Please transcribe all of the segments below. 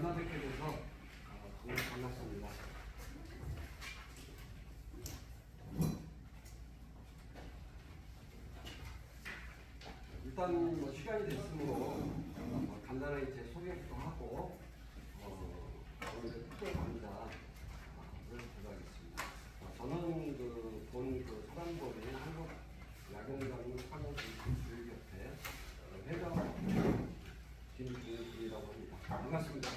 만나 뵙게 돼서 정말 반갑습니다. 일단 뭐 시간이 됐으므로 간단하게 제 소개부터 하고 오늘 특별 강좌를 들어가겠습니다. 저는 본 사단법인 한국 야경장로 상호교육협회 회장 김준이라고 합니다. 반갑습니다.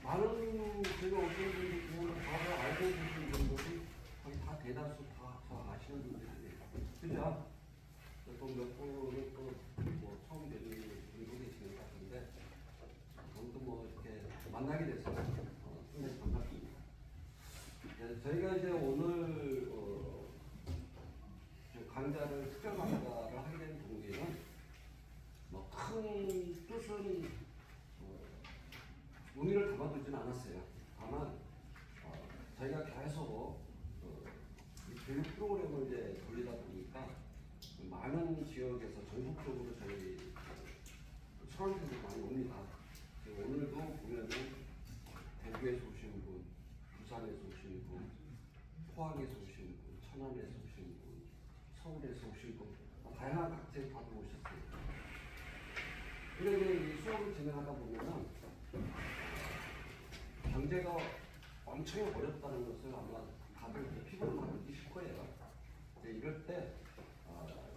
많은 제가 오신 분들 중에는 저를 알고 계신 분들이 거의 다 대다수 다 아시는 분들이 아니에요. 그죠? 또 몇 분은 또뭐 처음 뵙는 분도 계시는 것 같은데 오늘도 뭐 이렇게 만나게 돼서 상당히 반갑습니다. 네, 저희가 이제 오늘 강좌를 특별 강좌를 하게 된 동기는 뭐 큰 뜻은 의미를 담아두지는 않았어요. 다만 저희가 계속 이 교육 프로그램을 이제 돌리다 보니까 많은 지역에서 전국적으로 저희 수강생들이 많이 옵니다. 오늘도 보면은 대구에서 오신 분, 부산에서 오신 분, 포항에서 오신 분, 천안에서 오신 분, 서울에서 오신 분, 다양한 각지에 다들 오셨어요. 근데 이 수업을 진행하다 보면은 경제가 엄청 어렵다는 것을 아마 다들 피부로 많이 느끼실 거예요. 이럴 때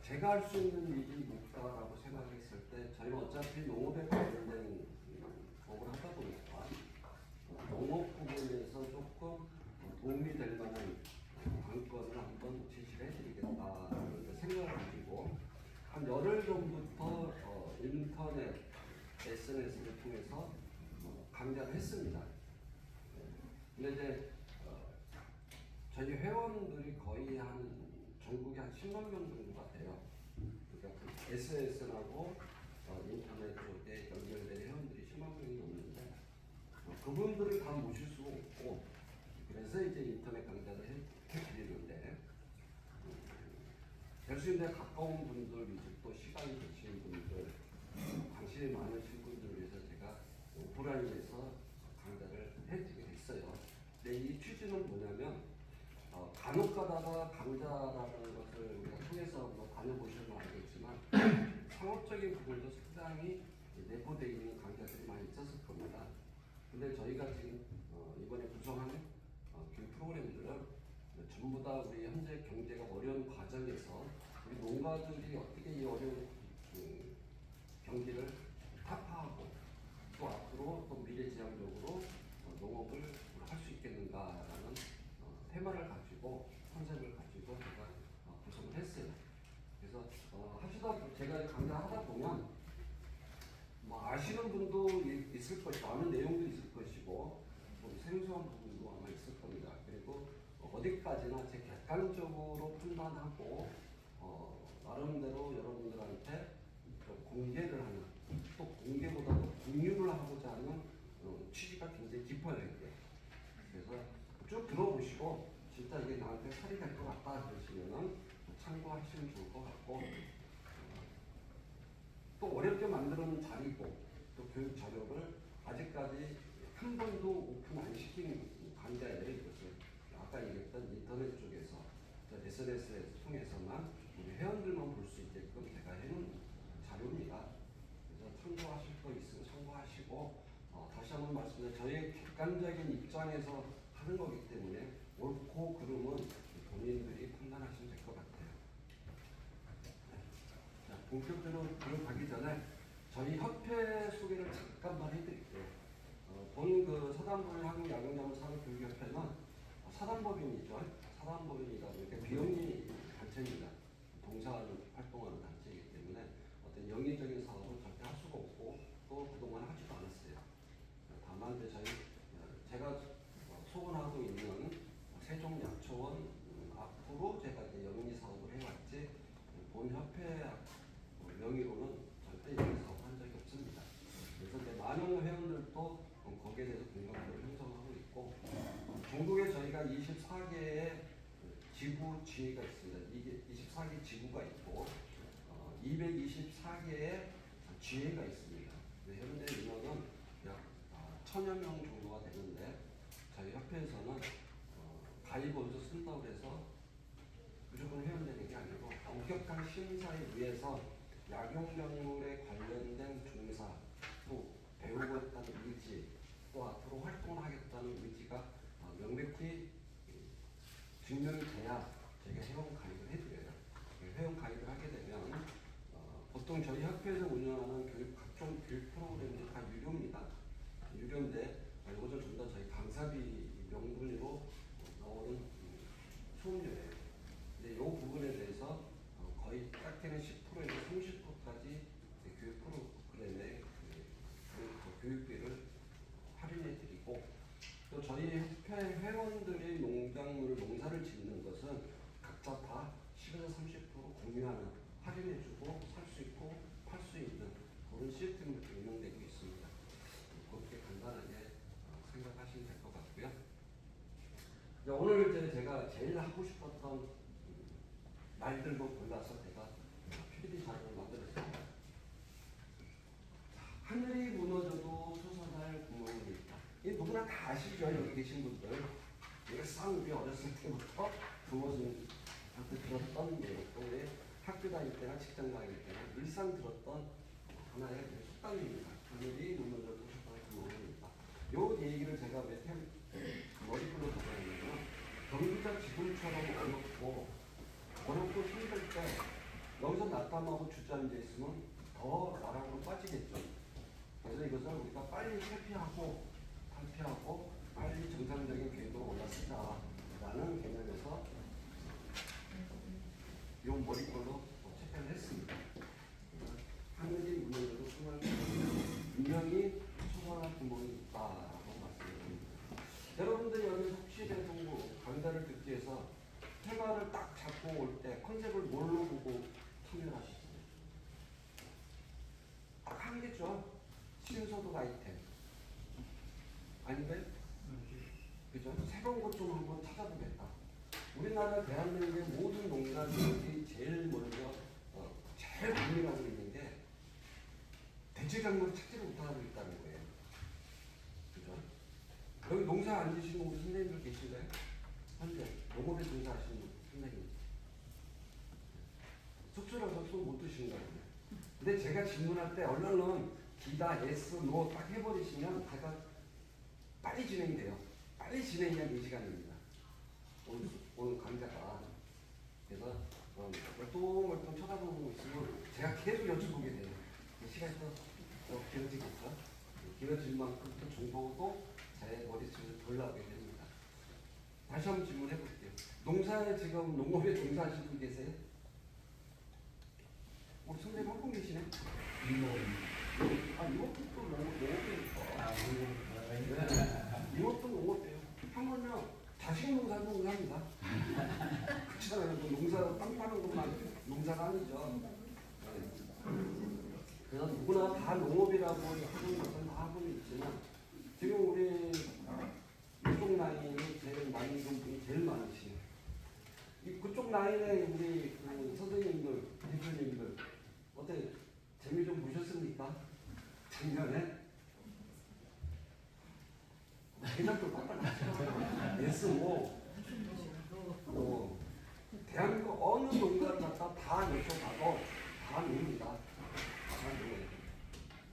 제가 할 수 있는 일이 뭘까라고 생각했을 때 저희는 어차피 농업에 관련된 법을 하다 보니까 농업 부분에서 조금 도움이 될 만한 안건을 한번 제시를 해드리겠다는 생각을 가지고 한 열흘 전부터 인터넷 SNS를 통해서 강좌를 했습니다. 근데 이제 저희 회원들이 거의 한 전국에 한 10만 명 정도가 돼요. 그러니까 그 SNS하고 인터넷 쪽에 연결된 회원들이 10만 명이 넘는데 그분들을 다 모실 수가 없고 그래서 이제 인터넷 강좌를 해드리는데 될 수 있는 가까운 분들 위주 또 시간이 되시는 분들 관심이 많으신 분들을 위해서 제가 오프라인에서 강좌를 해드리게 됐어요. 근데 이 취지는 뭐냐면 간혹 가다가 강좌라는 것을 우리가 통해서 뭐 다녀보시면 알겠지만 상업적인 부분도 상당히 내포되어 있는 강좌들이 많이 있었을 겁니다. 근데 저희가 지금 이번에 구성하는 교육 프로그램들은 전부 다 우리 현재 경제가 어려운 과정에서 우리 농가들이 어떻게 이 어려운 경기를 타파하고 또 앞으로 또 미래지향적으로 농업을 할 수 있겠는가라는 테마를 가지고 컨셉을 가지고 제가 구성을 했어요. 그래서 제가 강좌하다 보면 뭐 아시는 분도 있을 것이고 아는 내용도 있을 것이고 좀 생소한 부분도 아마 있을 겁니다. 그리고 어디까지나 제 객관적으로 판단하고 나름대로 여러분들한테 공개를 하는 또 공개보다도 공유를 하고자 하는 취지가 굉장히 깊어요. 이게. 그래서 쭉 들어보시고 진짜 이게 나한테 살이 될 것 같다 그러시면은 참고하시면 좋을 것 같고 또 어렵게 만드는 자리고 또 교육 자료를 아직까지 한 번도 오픈 안 시킨 강좌예요. 이것을 아까 얘기했던 인터넷 쪽에서 SNS를 통해서만 우리 회원들만 볼 수 있게끔 제가 해놓은 자료입니다. 그래서 참고하실 거 있으면 참고하시고 다시 한번 말씀드리면 저희의 객관적인 입장에서 하는 거기 때문에 옳고 그름은 본인들이 판단하시면 될 것 같아요. 자, 본격적으로 들어가기 전에 저희 협회 소개를 잠깐만 해드릴게요. 본 사단법인 한국야경장로사회교육협회는 사단법인이죠. 사단법인이다 보니까 비영리 단체입니다. 봉사하는 활동하는 단체이기 때문에 어떤 영리적인 사업을 절대 할 수가 없고 또 그동안 하지도 않았어요. 다만 제가 소원하고 있는 세종약초원 앞으로 제가 이제 영리 사업을 해왔지 본 협회 명의로는 절대 영리 사업을 한 적이 없습니다. 그래서 이제 많은 회원들도 거기에 대해서 공감대를 형성하고 있고 전국에 저희가 24개의 지부 지회가 있습니다. 이게 24개 지부가 있고 200 224개의 지회가 있습니다. 현재 인원은 약 1000여 명 정도가 되는데 저희 협회에서는 가입 원서 쓴다고 해서 무조건 회원되는 게 아니고 엄격한 심사에 의해서 약용작물에 관련된 종사 또 배우고 있다는 의지 또 앞으로 활동을 하겠다는 의지가 명백히 증명이 돼야 저희가 회원 가입을 해드려요. 회원 가입을 하게 되면 보통 저희 협회에서 운영하는 각종 교육 프로그램들이 다 유료입니다. 유료인데 이것을 좀 더 저희 강사비 명분으로 나오는 수업료예요. 근데 이 부분에 대해서 거의 작게는 10%에서 30%까지 교육 프로그램에 교육비를 할인해 드리고 또 저희 협회 회원들이 농사를 짓는 것은 각자 다 10에서 30% 공유하는 할인해주고 살 수 있고 팔 수 있는 그런 시스템으로 운영되고 있습니다. 그렇게 간단하게 생각하시면 될 것 같고요. 오늘 제가 제일 하고 싶었던 말들도 골라서 제가 PPT 자료를 만들었습니다. 하늘이 무너져도 솟아날 구멍이 있다. 이 누구나 다 아시죠? 여기 계신 분들. 이거 우리 어렸을 때부터 부모님한테 들었던 내용, 또 우리 학교 다닐 때나 직장 다닐 때나 일상 들었던 하나의 속담입니다. 하늘이 무너져도 솟아날 구멍이 있다. 요 얘기를 제가 왜 머릿글로 가져왔냐면 경기가 지금처럼 어렵고 힘들 때 여기서 낙담하고 주저앉아 있으면 더 나락으로 빠지겠죠. 그래서 이것을 우리가 빨리 탈피하고 빨리 정상적인 궤도로 올라서자라는 개념에서 이 머릿글로 체크를 했습니다. 하늘이 무너져도 분명히 솟아날 구멍이 있다라고 말씀드립니다. 여러분들이 여기 혹시라도 강좌를 듣기 위해서 테마를 딱 잡고 올 때 컨셉을 뭘로 보고 참여하시죠? 딱 한 개죠. 신소득 아이템. 아닌가요? 그죠? 새로운 것 좀 한번 찾아보겠다. 우리나라 대한민국의 모든 농가들이 제일 먼저 제일 고민하고 있는 게 대체작물을 찾지를 못하고 있다는 거예요. 그죠? 여기 농사 안 지시는 우리 선생님들 계신가요? 현재 농업에 종사하시는 선생님. 쑥스러워서 손 못 드시는 거예요. 근데 제가 질문할 때 얼른 기다, yes, no 딱 해버리시면 제가 빨리 진행이 돼요. 빨리 진행해야 4시간입니다. 오늘 강좌가. 그래서 멀뚱멀뚱 쳐다보고 있으면 제가 계속 여쭤보게 돼요. 시간이 더 길어지겠죠? 길어질 만큼 또 정보도 제 머릿속에 덜 나오게 됩니다. 다시 한번 질문해 볼게요. 농사에 지금 농업에 종사하시는 분 계세요? 우리 선생님 한 분 계시네? 이것도 또 농업이니까. 이것도 농업이에요. 한 번요, 자식 농사도 농사입니다. 그렇잖아요. 농사 땅 파는 것만 농사가 아니죠. 그래서 누구나 다 농업이라고 하는 것은 다 하고 있지만 지금 우리 이쪽 라인이 제일 많이 좀 분이 제일 많으시네요. 그쪽 라인에 우리 선생님들, 대표님들 어때? 재미 좀 보셨습니까? 작년에? 대답도 빡빡하죠. 예스 대한민국 어느 농가를 갖다 다 여쭤봐도 다 노입니다. 다 노예요.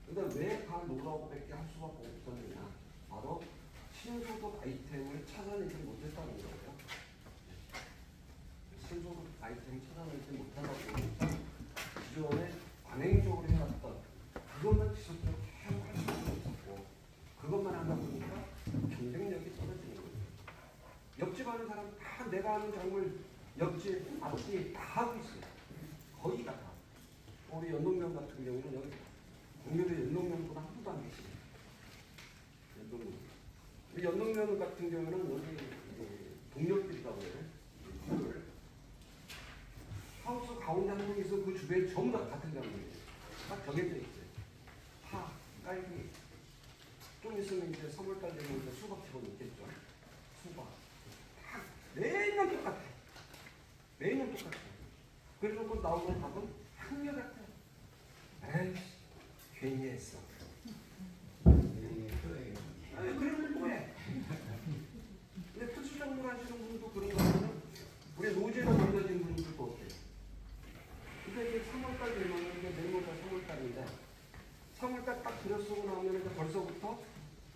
근데 왜 다 노라고 밖에 할 수밖에 없었느냐? 바로 신소득 아이템을 찾아내지 못했다는 거예요. 신소득 아이템을 찾아내지 못하다 보니까 기존에 관행적으로 해왔던 그것만 지속적으로 계속 할 수는 없었고 그것만 하다 보니까 경쟁력이 떨어지는 거예요. 옆집 하는 사람 다 내가 하는 작물 옆집, 앞집 다 하고 있어요. 거의 다. 우리 연동면 같은 경우는 여기 동료의 연동면보다 한 분도 안 계시네요. 연동면. 우리 연동면 같은 경우는 여기 동료들이라고 해요. 하우스 가운데 한 명이 있어 그 주변에 전부 다 같은 작물이에요. 딱 정해져 있어요. 파, 딸기. 좀 있으면 이제 3월달 되면 이제 수박처럼 있겠죠. 수박. 다 매년 똑같아. 매년 똑같아. 그래서 그 나오는 답은 한결같아요. 에이씨, 괜히 했어. 예, 아니, 그러면 뭐해? 근데 특수정보 하시는 분도 그런 거 하면 우리 노제로 만나진 분들도 어때요? 근데 이제 3월달 되면 이게 내일모레 3월달인데 3월달 딱 들여쓰고 나면 이제 벌써부터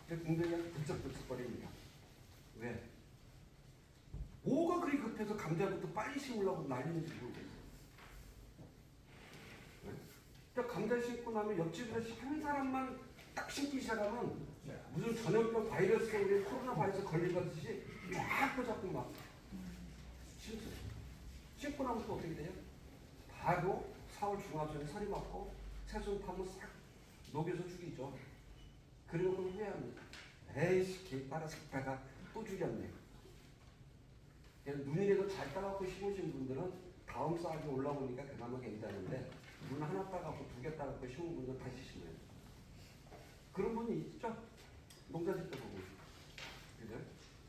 이제 공대가 들썩들썩거립니다. 왜? 뭐가 그리 급해서 감자부터 빨리 심으려고 난리인지 모르겠어요. 왜? 그러니까 감자 심고 나면 옆집에서 한 사람만 딱 심기 시작하면 무슨 전염병 바이러스, 우리 코로나 바이러스 걸리듯이 막 펴잡고 막 심죠. 심고 나면 또 어떻게 돼요? 바로 4월 중하순에 서리 맞고 새순 타면 싹 녹여서 죽이죠. 그러고 후회합니다. 에이씨, 개 빨아서 또 죽였네. 눈이라도 잘 따갖고 심으신 분들은 다음 싹이 올라오니까 그나마 괜찮은데 눈 하나 따갖고 두 개 따갖고 심은 분들은 다시 심어요. 그런 분이 있죠? 농사짓 때 보고. 그죠?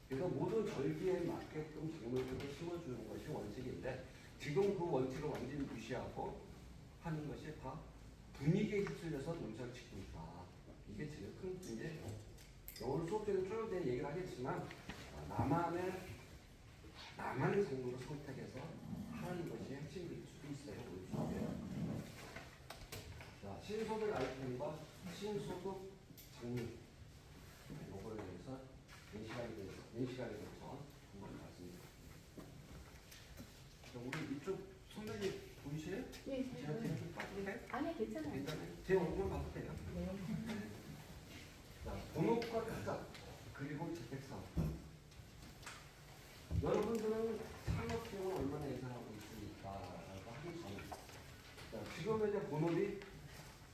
그래서 모든 절기에 맞게끔 작물들을 심어주는 것이 원칙인데 지금 그 원칙을 완전히 무시하고 하는 것이 다 분위기에 휩쓸려서 농사를 짓고 있다. 이게 제일 큰 문제예요. 오늘 수업 중에 쭉 얘기를 하겠지만 나만의 작물을 선택해서 하는 것이 핵심일 수도 있어요. 오늘 수업에. 자, 신소득 아이템과 신소득 작물 요거에 대해서 이 시간에 대해서 한번 말씀드립니다. 우리 이쪽 선배님 보이세요? 네, 제가 뒤에 좀 빠진데? 아니 괜찮아요. 괜찮아요? 제 얼굴 봐도 돼요? 네. 자, 본업과 투자 그리고 재택사업. 여러분들은 창업비용을 얼마나 예상하고 있습니까?라고 하기 전에 자, 지금 이제 본업이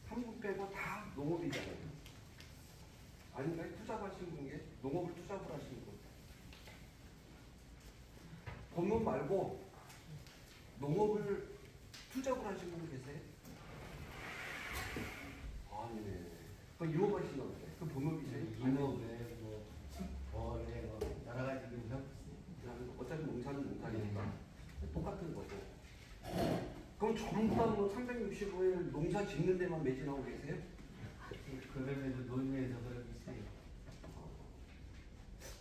한 분 빼고 다 농업이잖아요. 아닌가요? 투잡 하시는 분 중에 농업을 투잡을 하시는 분. 본업 말고 농업을 투잡을 하시는 분 계세요? 아니네. 그 유업하시는 어때? 그 본업이세요? 인업에 뭐 벌에 뭐 여러 가지 좀 그냥 어차피 농사는 농사니까 똑같은 거고. 그럼 전부 다뭐 365일 농사 짓는 데만 매진하고 계세요? 그러면서 논의에서 그러고 있어요.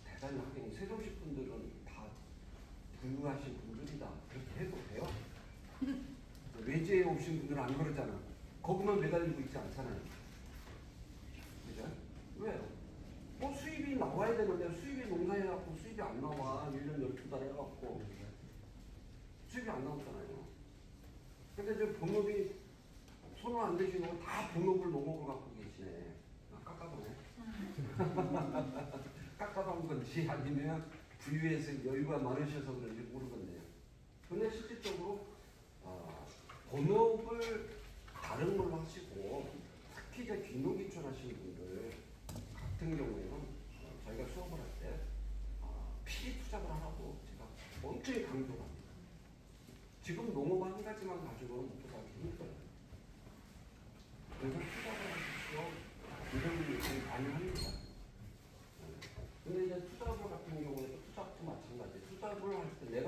대단히 하긴 세종시 분들은 다 부유하신 분들이다. 그렇게 해도 돼요? 외지에 오신 분들은 안 그러잖아. 거기만 매달리고 있지 않잖아요. 그죠? 왜요? 뭐 수입이 나와야 되는데 수입이 농사해갖고 수입이 안 나와. 1년 12달 해갖고 수입이 안 나오잖아요. 근데 이제 본업이 손을 안 대시는 거 다 본업을 농업을 갖고 계시네. 깝깝하네. 깝깝한 건지 아니면 부유해서 여유가 많으셔서 그런지 모르겠네요. 근데 실질적으로 본업을 다른 걸로 하시고 특히 이제 귀농귀촌 하시는 분들 같은 경우에는 저희가 수업을 할 때 필히 투잡을 하라고 제가 엄청 강조를 합니다. 지금 농업 한 가지만 가지고는 먹고 살기 힘들어요. 그래서 투잡을 하십시오. 이런 얘기를 많이 합니다. 근데 이제 투잡을 같은 경우에도 투잡도 마찬가지예요. 투잡을 할 때 내가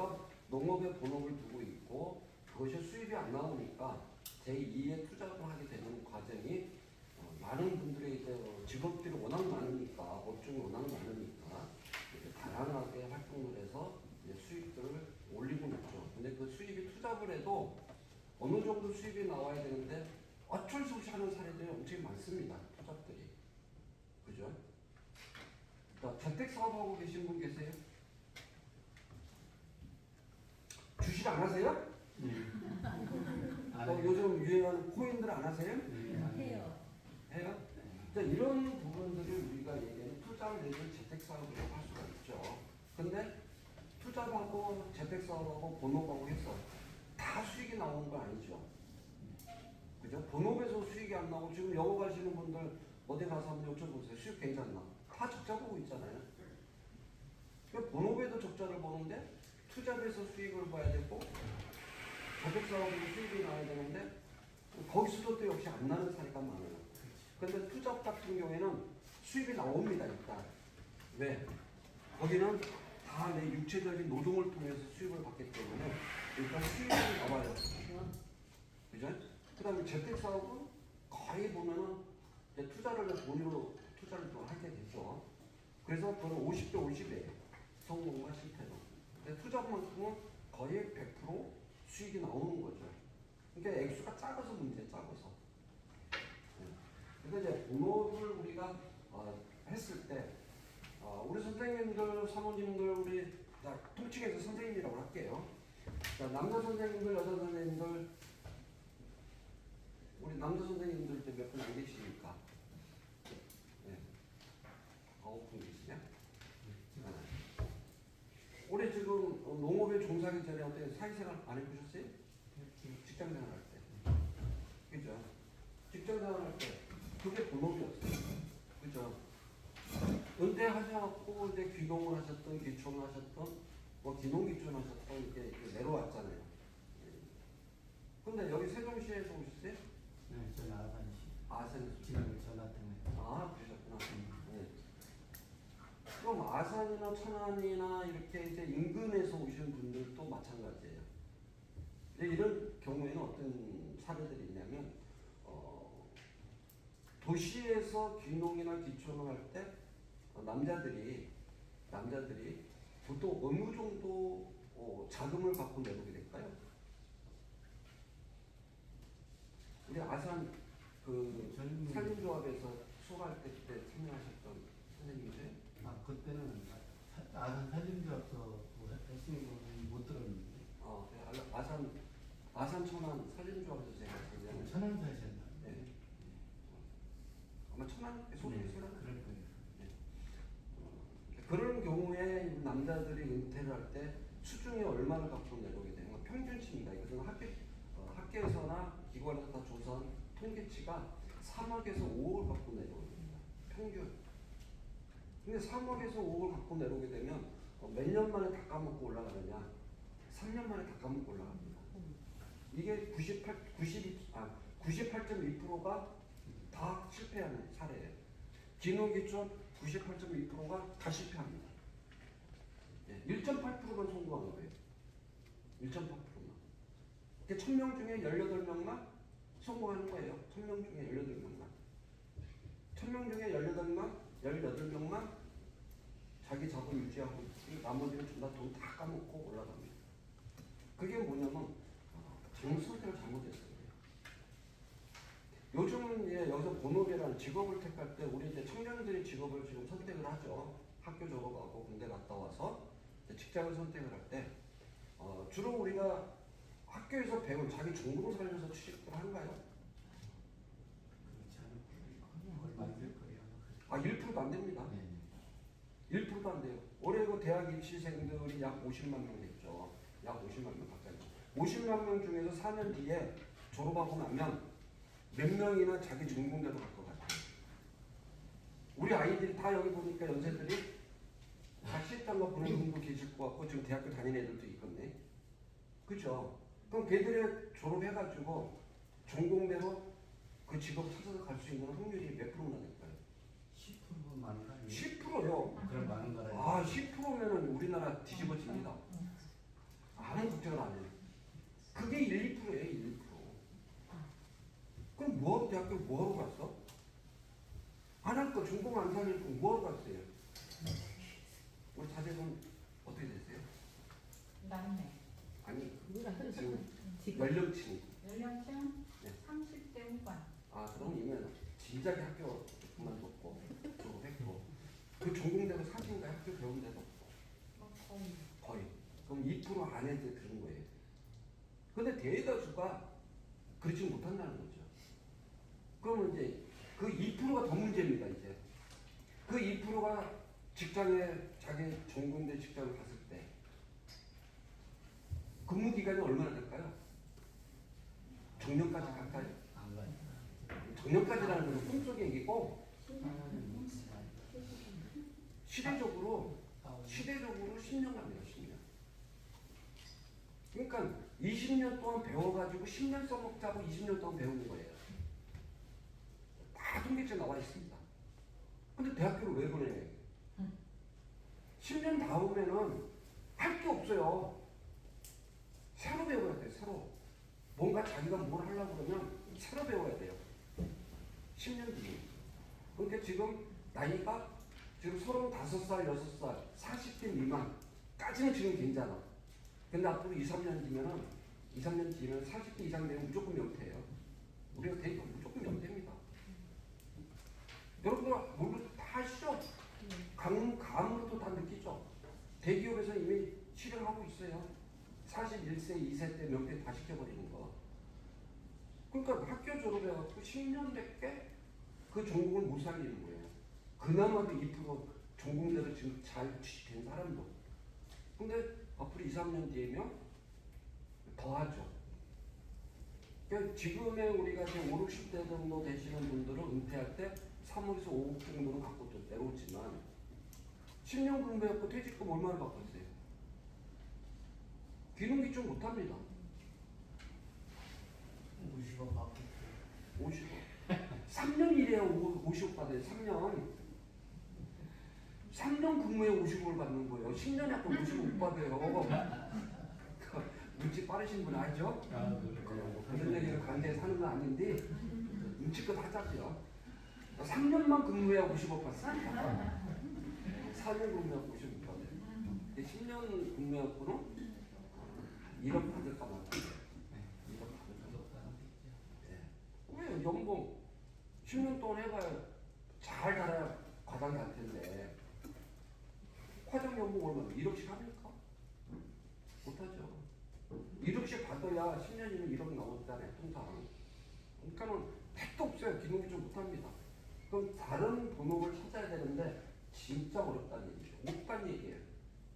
농업에 본업을 두고 있고 그것이 수입이 안 나오니까 제2의 투잡을 하게 되는 과정이 많은 분들의 이제 직업들이 워낙 많으니까 업종이 워낙 많으니까 다양하게 활동을 해서 이제 수익들을 올리고 있죠. 근데 그 수입이 투잡을 해도 어느 정도 수입이 나와야 되는데 어쩔 수 없이 하는 사례들이 엄청 많습니다. 투잡들이. 그죠? 자, 재택사업하고 계신 분 계세요? 주식 안 하세요? 요즘 유행하는 코인들 안 하세요? 해요. 해요? 자, 이런 부분들을 우리가 얘기하는 투자 내지 재택사업으로 할 수가 있죠. 근데 투자하고 재택사업하고 본업하고 해서 다 수익이 나오는 건 아니죠. 그죠? 본업에서 수익이 안 나오고 지금 영어 가시는 분들 어디 가서 한번 여쭤보세요. 수익 괜찮나? 다 적자 보고 있잖아요. 그러니까 본업에도 적자를 보는데 투잡에서 수익을 봐야 되고 재택사업으로 수익이 나야 되는데 거기서도 또 역시 안 나는 사례가 많아요. 그런데 투잡 같은 경우에는 수익이 나옵니다. 일단. 왜? 거기는 다 내 육체적인 노동을 통해서 수익을 받기 때문에 일단 수익이 나와요. 그죠? 그 다음에 재택사업은 자기 보면은 이제 투자를 본인으로 투자를 또 하게 되죠. 그래서 그건 50대 50이에요. 성공과 실패로. 근데 투자만큼은 거의 100% 수익이 나오는 거죠. 그러니까 액수가 작아서 문제 작아서. 그래서 이제 본업을 우리가 했을 때 우리 선생님들, 사모님들 우리 통칭해서 선생님이라고 할게요. 자, 남자 선생님들, 여자 선생님들 우리 남자 선생님들 이제 몇 분 안 계시니까. 네. 9분 계시냐? 네. 올해 지금 농업에 종사하기 전에 어떻게 사회생활 안 해보셨어요? 직장생활 할 때. 그죠? 직장생활 할 때 그게 본업이었어요. 그죠? 은퇴하셔갖고 이제 귀농을 하셨던, 귀촌을 하셨던, 뭐 기농기촌 하셨던 이게 내려왔잖아요. 근데 여기 세종시에서 오셨어요? 네, 저는 아산시. 아산에서. 지난번 전화 때문에. 아, 그러셨구나. 네. 그럼 아산이나 천안이나 이렇게 이제 인근에서 오신 분들도 마찬가지예요. 근데 이런 경우에는 어떤 사례들이 있냐면, 도시에서 귀농이나 귀촌을 할 때 남자들이 보통 어느 정도 자금을 갖고 내놓게 될까요? 우리 아산 그 산림조합에서 수업할 때 그때 참여하셨던 선생님들. 그때는 아산 산림조합도 했으니 못 들었는데. 아산 천안 산림조합에서 제가 참여한. 천안 사셨나? 네. 아마 천안 소속이시나? 그럴 거예요. 그런 경우에 남자들이 은퇴를 할 때 수중에 얼마를 갖고 내려오게 되는 평균치입니다. 이것은 학계에서나 기관에서 다 조사한 통계치가 3억에서 5억을 갖고 내려오게 됩니다. 평균. 근데 3억에서 5억을 갖고 내려오게 되면 몇 년 만에 다 까먹고 올라가느냐? 3년 만에 다 까먹고 올라갑니다. 이게 98.2%가 다 실패하는 사례예요. 기농기촌 98.2%가 다 실패합니다. 1.8%만 성공하는 거예요. 1.8%만. 1000명 중에 18명만 성공하는 거예요. 1000명 중에 18명만. 1000명 중에 18명만 자기 자본 유지하고 나머지는 전부 다 돈 다 까먹고 올라갑니다. 그게 뭐냐면 선택을 잘못했어요. 요즘은 여기서 본업이라는 직업을 택할 때 우리 이제 청년들이 직업을 지금 선택을 하죠. 학교 졸업하고 군대 갔다 와서 직장을 선택을 할 때 주로 우리가 학교에서 배운 자기 전공을 살려서 취직을 한가요? 얼마 안 될 거예요. 1%도 안 됩니다. 1%도 안 돼요. 올해 그 대학 입시생들이 약 50만 명 됐죠. 약 50만 명 가까이. 50만 명 중에서 4년 뒤에 졸업하고 나면 몇 명이나 자기 전공대로 갈 것 같아요. 우리 아이들이 다 여기 보니까 연세들이 다 실장과 보낸 분도 계실 것 같고 지금 대학교 다니는 애들도 있겠네. 그죠? 그럼 걔들이 졸업해가지고 전공대로 그 직업 찾아서 갈 수 있는 확률이 몇 프로나 될까요? 10% 많은 거 아니에요? 10%요. 그럼 많은 거라. 10%면은 우리나라 뒤집어집니다. 아무 걱정을 안 해요. 그게 1, 2%예요, 1, 2%. 그럼 뭐하러 대학교 뭐하러 갔어? 안 할 거, 전공 안 살릴 거 뭐하러 갔어요? 우리 자제분 어떻게 되세요? 남매. 아니, 지금 연령층. 연령층 네. 30대 후반. 그러면 진작에 학교 그만뒀고 졸업했고 그 전공대로 사진가 학교 배운 데도 없고 거의. 그럼 2% 안에 드는 거예요. 근데 대다수가 그렇지 못한다는 거죠. 그러면 이제 그 2%가 더 문제입니다. 이제 그 2%가 직장에 자기 전공대 직장을 갔을 때 근무 기간이 얼마나 될까요? 정년까지 갈까요? 안 가요. 정년까지라는 건 꿈속의 얘기고 시대적으로 10년 갑니다. 10년. 그러니까 20년 동안 배워가지고 10년 써먹자고 20년 동안 배우는 거예요. 다 통계치에 나와 있습니다. 근데 대학교를 왜 보내요? 10년 다음에는 할 게 없어요. 새로 배워야 돼요. 새로. 뭔가 자기가 뭘 하려고 그러면 새로 배워야 돼요. 10년 뒤에. 그러니까 지금 나이가 지금 35살, 6살, 40대 미만까지는 지금 괜찮아. 근데 앞으로 2, 3년 뒤면은 2, 3년 뒤면 40대 이상 되면 무조건 연패예요. 우리가 대입은 무조건 연패입니다. 여러분들 물론 다 아시죠? 감으로도 다 느끼죠? 대기업에서 이미 실행하고 있어요. 41세, 2세 때 명퇴 다 시켜버리는 거. 그러니까 학교 졸업해갖고 10년밖에 그 전공을 못 살리는 거예요. 그나마도 2% 전공대로 지금 잘 취직된 사람도. 근데 앞으로 2, 3년 뒤에면 더 하죠. 그러니까 지금의 우리가 지금 5, 60대 정도 되시는 분들은 은퇴할 때 3억에서 5억 정도는 갖고 또 내놓지만 10년 근무했고 퇴직금 얼마를 받고 있어요? 귀농귀촌 못합니다. 50원 받고 50억. 3년 일해야 50억 받아요. 3년 근무에 50억을 받는 거예요. 10년에 아까 50억 못 받아요. 눈치 빠르신 분 알죠? 그런 얘기를 강제에 사는 건 아닌데 눈치껏 하자고요. 3년만 근무해야 50억 받습니다. 4년 근무하고 50억 받아요. 10년 근무하고는 1억 받을까 말까. 1억 받을까 말까. 왜 연봉 10년 동안 해봐야 잘 달아야 과장 갈 텐데 과장 연봉 얼마나 1억씩 합니까? 못하죠. 1억씩 받아야 10년이면 1억 나오잖아요, 통상. 그러니까는 택도 없어요. 귀농귀촌 못합니다. 그럼 다른 본업을 찾아야 되는데 진짜 어렵다는 얘기죠. 못한 얘기예요.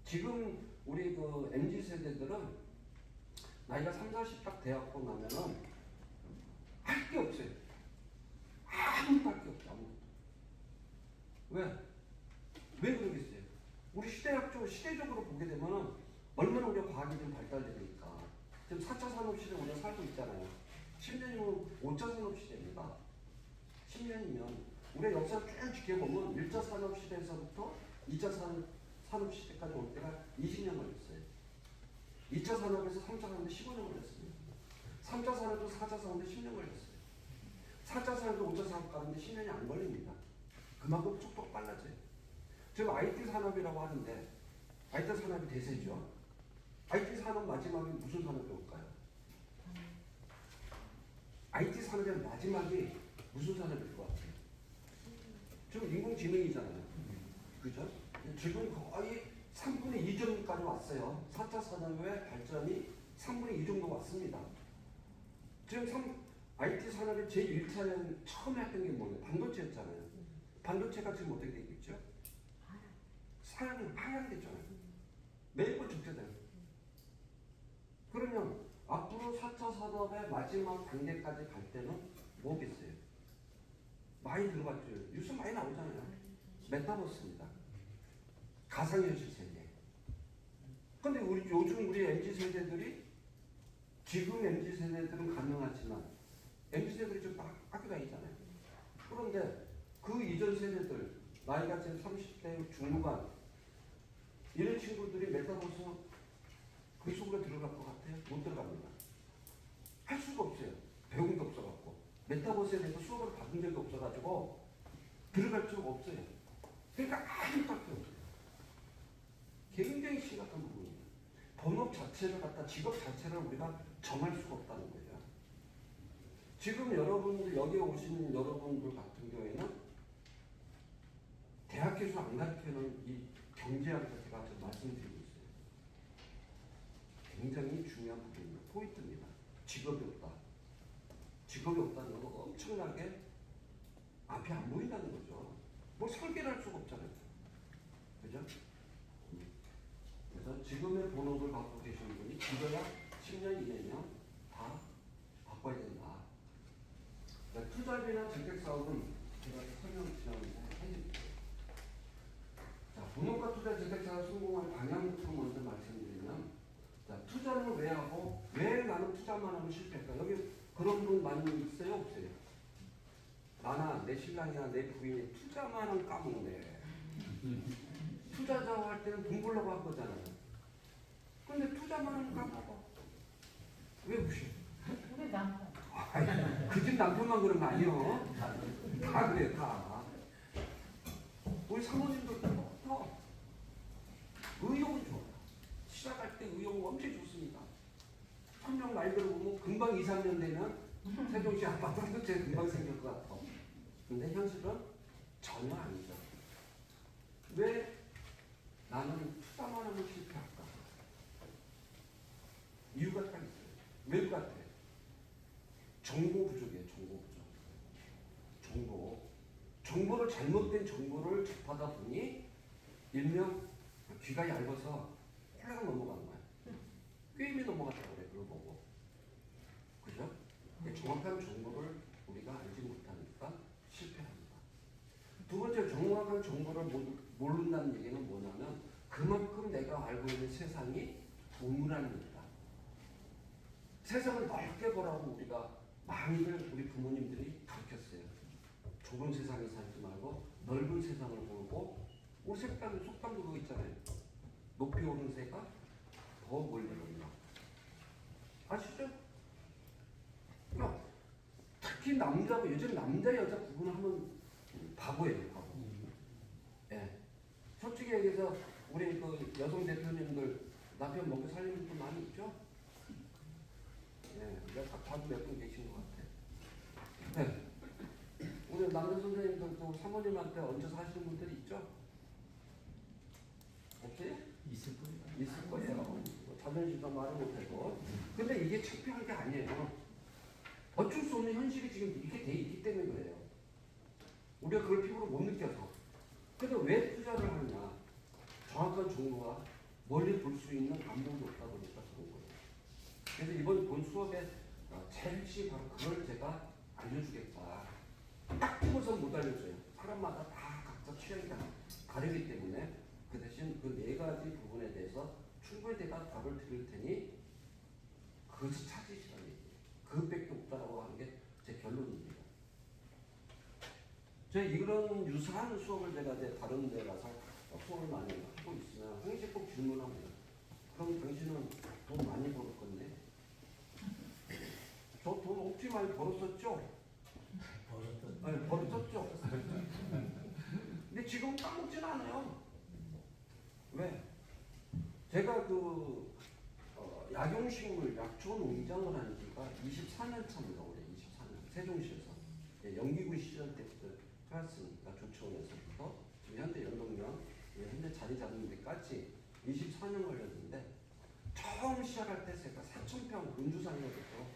지금 우리 그 MZ 세대들은 나이가 30, 40 딱 되었고 나면은 할 게 없어요. 아무것도 할 게 없죠. 아무것도. 왜? 왜 그러겠어요? 우리 시대적으로 보게 되면은 얼마나 우리가 과학이 좀 발달되니까. 지금 4차 산업시대 우리가 살고 있잖아요. 10년이면 5차 산업시대입니다. 10년이면 우리가 역사 쭉 지켜보면 1차 산업시대에서부터 2차 산업시대까지 올 때가 20년 걸렸어요. 2차 산업에서 3차 산업에 15년 걸렸습니다. 3차 산업에서 4차 산업에 10년 걸렸어요. 4차 산업에서 5차 산업 가는데 10년이 안 걸립니다. 그만큼 속도가 빨라져요. 지금 IT 산업이라고 하는데 IT 산업이 대세죠. IT 산업 마지막에 무슨 산업이 올까요? IT 산업의 마지막이 무슨 산업일 것 같아요? 지금 인공지능이잖아요. 그죠? 지금 거의 3분의 2 정도까지 왔어요. 4차 산업의 발전이 3분의 2 정도 왔습니다. 지금 IT 산업의 제1차는 처음에 했던 게 뭐예요? 반도체였잖아요. 반도체가 지금 어떻게 되고 있죠? 하향됐잖아요. 매번 적자돼요. 그러면 앞으로 4차 산업의 마지막 단계까지 갈 때는 뭐겠어요? 많이 들어봤죠. 뉴스 많이 나오잖아요. 메타버스입니다. 가상현실 세계. 근데 요즘 우리 MZ 세대들이 지금 MZ 세대들은 가능하지만 MZ 세대들이 좀 학교 다니잖아요. 그런데 그 이전 세대들 나이가 지금 30대 중후반 이런 친구들이 메타버스 그 속으로 들어갈 것 같아요? 못 들어갑니다. 할 수가 없어요. 배운 게 없어갖고. 메타버스에 대해서 수업을 받은 적이 없어가지고 들어갈 수가 없어요. 그러니까 아무것도 할 게 없어요. 굉장히 심각한 부분입니다. 본업 자체를 갖다 직업 자체를 우리가 정할 수가 없다는 거죠. 지금 여러분들 여기에 오시는 여러분들 같은 경우에는 대학교에서 안 가르치는 이 경제학에서 제가 지금 말씀드리고 있어요. 굉장히 중요한 부분입니다. 포인트입니다. 직업이 없다. 직업이 없다는 건 엄청나게 앞이 안 보인다는 거죠. 뭐 설계를 할 수가 없잖아요. 그죠? 그래서 지금의 본업을 갖고 계시는 분이 길어야 10년 이내면 다 바꿔야 된다. 그러니까 투자비나 재택사업은 제가 설명 지나면서 해드릴게요. 자, 본업과 투자 재택사업 성공할 방향부터 먼저 말씀드리면, 자, 투자는 왜 하고 왜 나는 투자만 하면 실패할까? 여기 그런 분 많이 있어요, 없어요? 나나 내 신랑이나 내 부인이 투자만 하면 까먹네. 투자자고 할 때는 돈 벌려고 한 거잖아요. 근데 투자만 하면 까먹어. 왜 무시해? 우리 남편. 그 그 집 남편만 그런 거 아니에요. 다 그래, 다. 우리 사모님들도 더 의욕은 좋아. 시작할 때 의욕은 엄청 좋습니다. 한 명 말 들어보면 금방 2, 3년 되면 세종시 아파트 한 채 금방 생길 것 같아. 근데 현실은 전혀 아니죠. 왜 나는 투자만 하면 실패할까? 이유가 딱 있어요. 왜 같아? 정보 부족이에요. 정보 부족. 정보를 잘못된 정보를 접하다 보니 일명 귀가 얇아서 홀랑 넘어가는 거야. 꿰임이 넘어갔다고 그래. 그걸 보고. 그죠? 정확한 정보를 우리가 알지 못하니까 실패합니다. 두 번째, 정확한 정보를 모른다는 얘기는 뭐냐면 그만큼 내가 알고 있는 세상이 동물한 얘기다. 세상을 넓게 보라고 우리가 많이들 우리 부모님들이 가르쳤어요. 좁은 세상에 살지 말고 넓은 세상을 보고, 우리 속담도 그거 있잖아요. 높이 오른 새가 더 멀리 간다. 아시죠? 그러니까 특히 남자고, 요즘 남자 여자 구분하면 바보예요, 바보. 예. 솔직히 얘기해서 우리 그 여성 대표님들 남편 먹고 살리는 분 많이 있죠? 예, 내가 딱 봐도 몇 분 계신 것 같아. 네. 우리 남자 선생님들도 사모님한테 얹혀서 하시는 분들이 있죠? 없어요? 있을 거예요. 뭐 자존심도 말을 못하고. 근데 이게 창피한 게 아니에요. 어쩔 수 없는 현실이 지금 이렇게 돼 있기 때문에 그래요. 우리가 그걸 피부로 못 느껴서. 근데 왜 투자를 하느냐? 정확한 정보가 멀리 볼 수 있는 안목이 없다 보니까 그런 거예요. 그래서 이번 본 수업에 제일 핵심이 바로 그걸 제가 알려주겠다. 딱 집어서 못 알려줘요. 사람마다 다 각자 취향이 다르기 때문에 그 대신 그 네 가지 부분에 대해서 충분히 내가 답을 드릴 테니 그것을 찾으시라는 얘기예요. 그것밖에 없다라고 하는 게 제 결론입니다. 제가 이런 유사한 수업을 제가 이제 다른 데 가서 수업을 많이 하고 있으면 항상 꼭 질문합니다. 그럼 당신은 돈 많이 벌었겠네? 저 돈 없지 많이 벌었었죠? 아니, 벌었었죠? 근데 지금 까먹진 않아요. 왜? 제가 그 약용식물 약초 농장을 한 지가 24년 차입니다. 올해 24년. 세종시에서. 연기군 시절 때부터 해왔으니까 조치원에서부터 지금 현대 연동면 현재 자리 잡는 데까지 24년 걸렸는데, 처음 시작할 때 제가 4,000평 은주상에서부터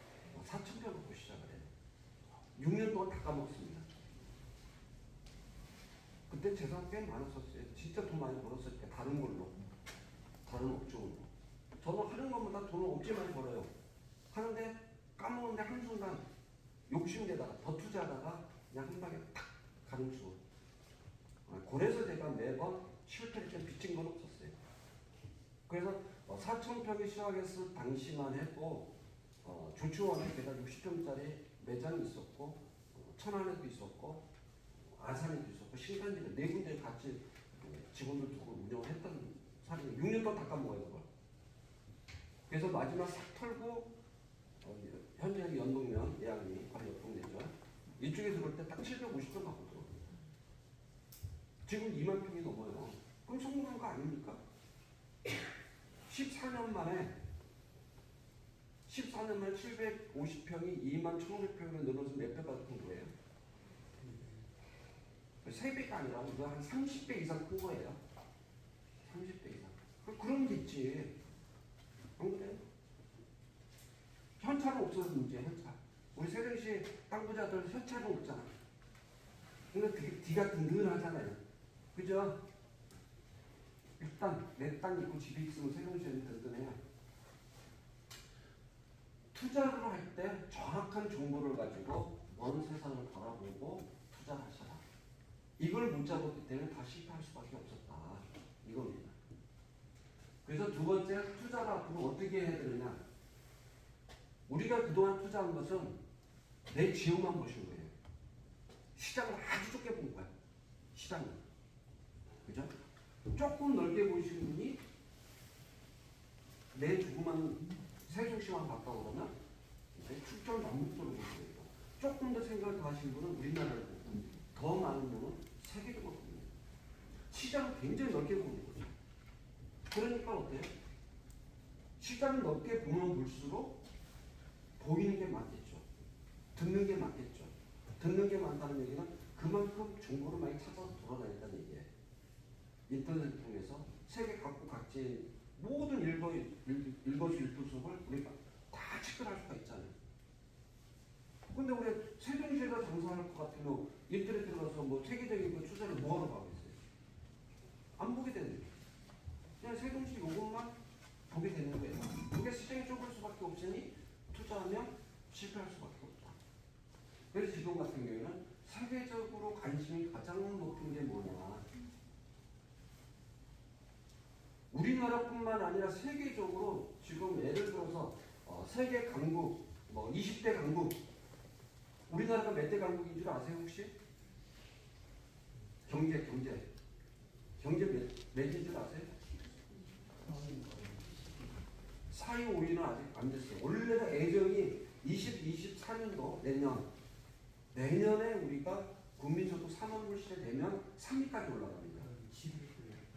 4,000평 갖고 시작을 해요. 6년 동안 다 까먹습니다. 그때 재산 꽤 많았었어요. 진짜 돈 많이 벌었을 때 다른 걸로, 다른 업종으로. 저는 하는 것보다 돈을 없지 많이 벌어요. 하는데 까먹는데 한순간 욕심내다가 더 투자하다가 그냥 한 방에 탁 가는 수. 그래서 제가 매번 실패를 좀 빚진 건 없었어요. 그래서 4,000평이 시작했을 당시만 해도 조치원에 제가 60평짜리 매장이 있었고, 천안에도 있었고, 아산에도 있었고, 신간지를 네 군데 같이 직원들 두고 운영을 했던 사람이 6년 동안 다 까먹어요, 그걸. 그래서 마지막 싹 털고 현재 연동면 예약이 바로 옆동네죠. 이쪽에서 볼 때 딱 750평 갖고 들어오고 지금 2만 평이 넘어요. 그럼 성공한 거 아닙니까? 14년 만에 750평이 2만 1,500평으로 늘어서 몇 배가 큰 거예요? 3배가 아니라 이거 한 30배 이상 큰 거예요. 30배 이상. 그런 게 있지. 안 그래요? 현찰은 없어서 문제야, 현찰. 우리 세종시 땅 부자들 현찰은 없잖아. 근데 되게 뒤가 든든하잖아요. 그죠? 일단 내 땅 있고 집이 있으면 세종시는 든든해요. 투자를 할 때 정확한 정보를 가지고 먼 세상을 바라보고 투자하셔라. 이걸 못 잡았기 때문에 다 실패할 수밖에 없었다. 이겁니다. 그래서 두 번째, 투자를 앞으로 어떻게 해야 되느냐. 우리가 그동안 투자한 것은 내 지역만 보신 거예요. 시장을 아주 좁게 본 거야. 시장을. 그죠? 조금 넓게 보시는 분이 내 조그만 세종시만 봤다고 그러면 이제 출전 남북도를 보시는 거예요. 생각을 더 하신 분은 우리나라를 보고 더 많은 분은 세계적으로 봅니다. 시장을 굉장히 넓게 보는 거죠. 그러니까 어때요? 시장을 넓게 보면 볼수록 보이는 게 많겠죠. 듣는 게 많겠죠. 듣는 게 많다는 얘기는 그만큼 정보를 많이 찾아서 돌아다녔다는 얘기예요. 인터넷을 통해서 세계 각국 각지의 모든 일거수일투족을 우리가 다 체크할 수가 있잖아요. 근데 우리 세종시에다 장사할 것 같으면 인터넷 들어가서 뭐 세계적인 그 추세를 뭐하러 가겠어요? 안 보게 되는 거예요. 그냥 세종시 요것만 보게 되는 거예요. 그게 시장이 좁을 수밖에 없으니 투자하면 실패할 수밖에 없다. 그래서 지금 같은 경우에는 세계적으로 관심이 가장 높은 게 뭐냐. 우리나라뿐만 아니라 세계적으로 지금 예를 들어서 세계 강국, 뭐 20대 강국, 우리나라가 몇 대 강국인 줄 아세요 혹시? 경제 몇인 줄 아세요? 4위 5위는 아직 안 됐어요. 원래가 예정이 24년도 내년에 우리가 국민소득 4만 불 시대 되면 3위까지 올라갑니다.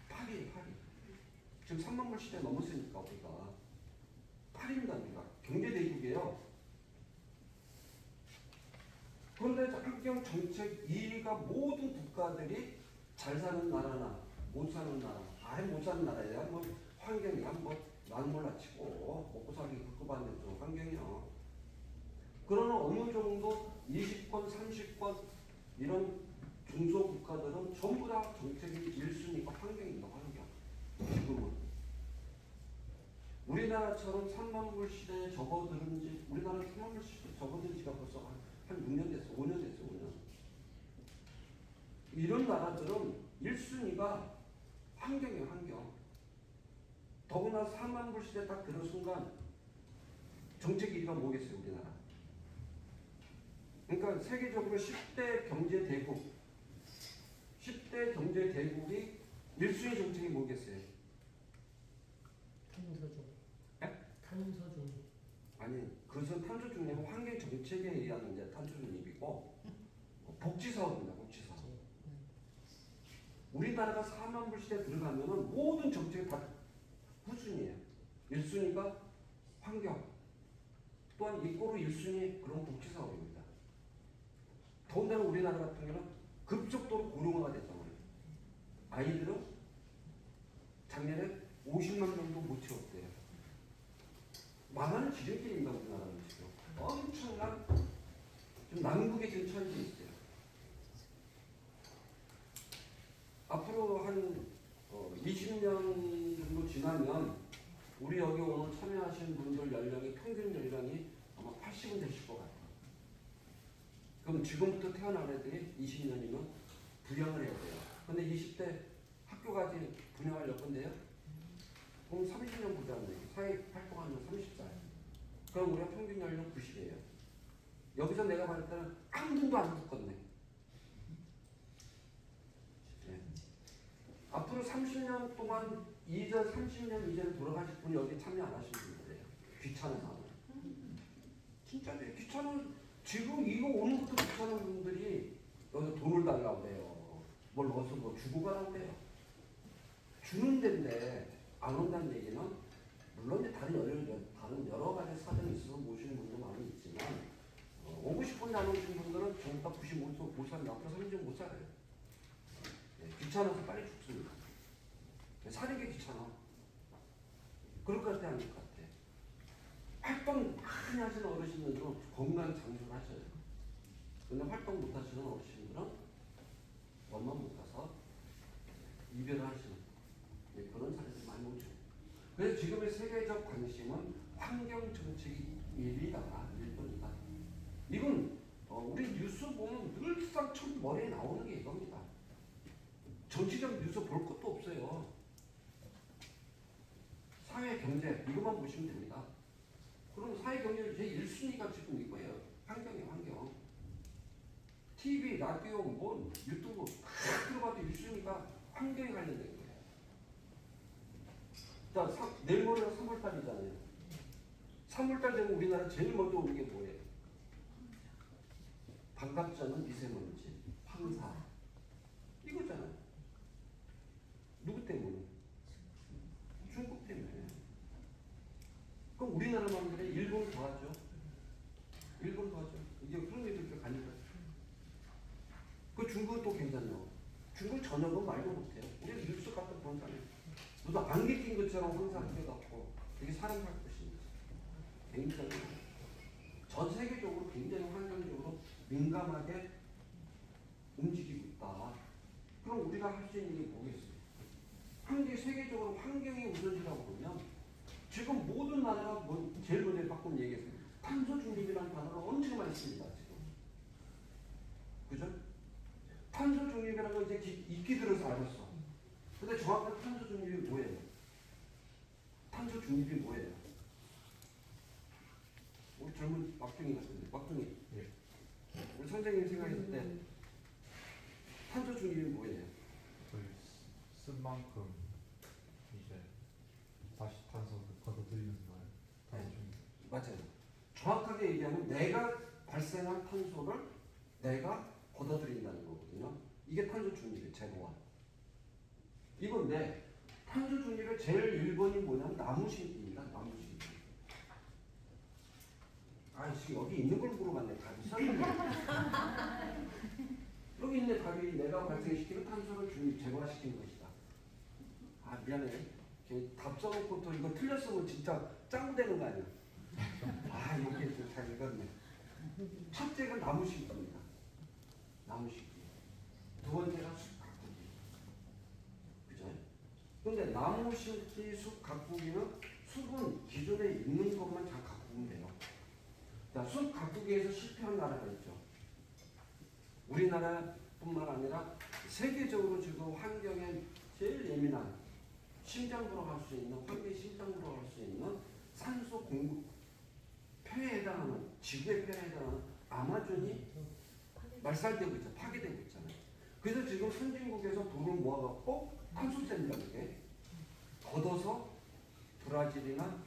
8위. 지금 3만 불 시대 넘었으니까 우리가 8위입니다. 우리가 경제 대국이에요. 그런데 환경 정책 2위가 모든 국가들이 잘 사는 나라나 못 사는 나라, 아예 못 사는 나라야 뭐 환경이야 뭐 나는 몰라치고 먹고 살기 급급한데 좀 환경이요. 그러나 어느 정도 20권, 30권 이런 중소 국가들은 전부 다 정책이 1순위가 환경입니다. 환경. 지금은 우리나라처럼 3만 불 시대에 접어드는 지 우리나라는 3만 불 시대에 접어든 지가 벌써 한 6년 됐어. 5년 됐어. 5년. 이런 나라들은 1순위가 환경이에요. 환경. 더구나 3만 불 시대 딱 들은 순간 정책 1위가 뭐겠어요. 우리나라. 그러니까 세계적으로 10대 경제 대국 10대 경제 대국이 1순위 정책이 뭐겠어요? 탄소중. 네? 탄소중. 아니 그것은 탄소 중립은 환경 정책에 의한 이제 탄소 중립이고 복지 사업입니다. 복지 사업. 우리나라가 4만 불 시대 들어가면은 모든 정책이 다 후순위예요. 1순위가 환경. 또한 이꼬르 1순위 그런 복지 사업입니다. 더군다나 우리나라 같은 경우는 급속도로 고령화가 됐잖아요. 아이들은 작년에 50만 명도 못 채웠대요. 망하는 지름길입니다. 우리나라는 지금 엄청난 좀 난국에 지금 처해져 있어요. 앞으로 한 20년 정도 지나면 우리 여기 오늘 참여하신 분들 연령이 평균 연령이 아마 80은 되실 것 같아요. 그럼 지금부터 태어난 애들이 20년이면 분양을 해야 돼요. 근데 20대 학교까지 분양을 할 건데요. 그럼 30년 보자는 얘기. 사회 활동하면 30살. 그럼 우리가 평균 연령 90이에요. 여기서 내가 봤을 때는 한 분도 안 듣겠네. 네. 앞으로 30년 동안 30년 이전에 돌아가실 분이 여기 참여 안 하신 분들이에요. 귀찮아서. 진짜 귀찮은 지금 이거 오는 것도 귀찮은 분들이 여기서 돈을 달라고 그래요. 뭘 넣어서 뭐 주고 가라고 그래요. 주는 데인데 안 온다는 얘기는 물론 이제 다른 여러 가지 사정이 있어서 모시는 분도 많이 있지만 오고 싶은데 안 오시는 분들은 전부 다 95세 못 사는 앞으로 30년 못 살아요. 네, 귀찮아서 빨리 죽습니다. 사는 게 귀찮아. 그럴 것 같아, 아닐 것 같아. 활동 많이 하시는 어르신들은 건강 장수하셔요. 근데 활동 못 하시는 어르신들은 얼마 못 가서 이별을 하시는 그런 사례들이 많이 오죠. 그래서 지금의 세계적 관심은 환경 정책이 1위다, 1번이다. 이건 우리 뉴스 보면 늘상 첫 머리에 나오는 게 이겁니다. 정치적 뉴스 볼 것도 없어요. 사회 경제 이것만 보시면 됩니다. 그럼 사회 경제 제 1순위가 지금 이거예요. 환경이에요, 환경. TV, 라디오, 뭐 유튜브 다 들어봐도 1순위가 환경에 관련된 거예요. 자, 내일 모레가 3월달이잖아요. 3월달 되면 우리나라 제일 먼저 오는 게 뭐예요? 반갑지 않은 미세먼지, 황사 이거잖아요. 누구 때문에? 중국 때문에. 그럼 우리나라만 그래? 일본 더하죠. 일본 더하죠. 이게 그런 애들 이렇게 가니까. 그 중국은 또 괜찮요. 중국 전역은 말도 못해요. 우리가 뉴스 같은 거 보잖아요. 너도 안개 낀 것처럼 항상 뛰어갖고 되게 사람 살 것인 거지. 굉장히 전 세계적으로 굉장히 환경적으로 민감하게 움직이고 있다. 그럼 우리가 할 수 있는 게 뭐겠어요? 세계적으로 환경이 우선이라고 그러면 지금 모든 나라가 제일 먼저 바꾼 얘기했어요. 탄소 중립이라는 단어가 엄청 많이 씁니다. 지금. 그죠? 탄소 중립이라는 건 이제 익히 들어서 알았어. 근데 정확한 탄소 중립이 뭐예요? 탄소 중립이 뭐예요? 우리 젊은 막둥이 같은데, 막둥이. 예. 우리 선생님 생각했을 때 탄소 중립이 뭐예요? 쓴 만큼 이제 다시 탄소를 걷어들이는 말. 탄소 중립. 맞아요. 정확하게 얘기하면 내가 발생한 탄소를 내가 걷어들인다는 거거든요. 이게 탄소 중립의 제로와. 이건데 탄소 중립의 제일 1번이 뭐냐면 나무 심기입니다. 나무 심기. 지금 여기 있는 걸 물어봤네. 답이 써있네. 여기 있네. 답이 내가 발생시키는 탄소를 제거시키는 것이다. 미안해. 답 써놓고 또 이거 틀렸으면 진짜 짱구 되는 거 아니야. 이렇게 좀 잘 읽었네. 첫째가 나무 심기입니다. 나무 심기. 두 번째가 숲 가꾸기. 그죠? 근데 나무 심기, 숲 가꾸기는 숲은 기존에 있는 것만 잘 가꾸면 돼요. 자, 숲 가꾸기에서 실패한 나라가 있죠. 우리나라뿐만 아니라 세계적으로 지금 환경에 제일 예민한 심장부로 갈 수 있는 환경 심장부로 갈 수 있는 산소 공급 폐해에 해당하는 지구의 폐해에 해당하는 아마존이 말살되고 있죠. 파괴되고 있잖아요. 그래서 지금 선진국에서 돈을 모아갖고 탄소세라는 게 걷어서 브라질이나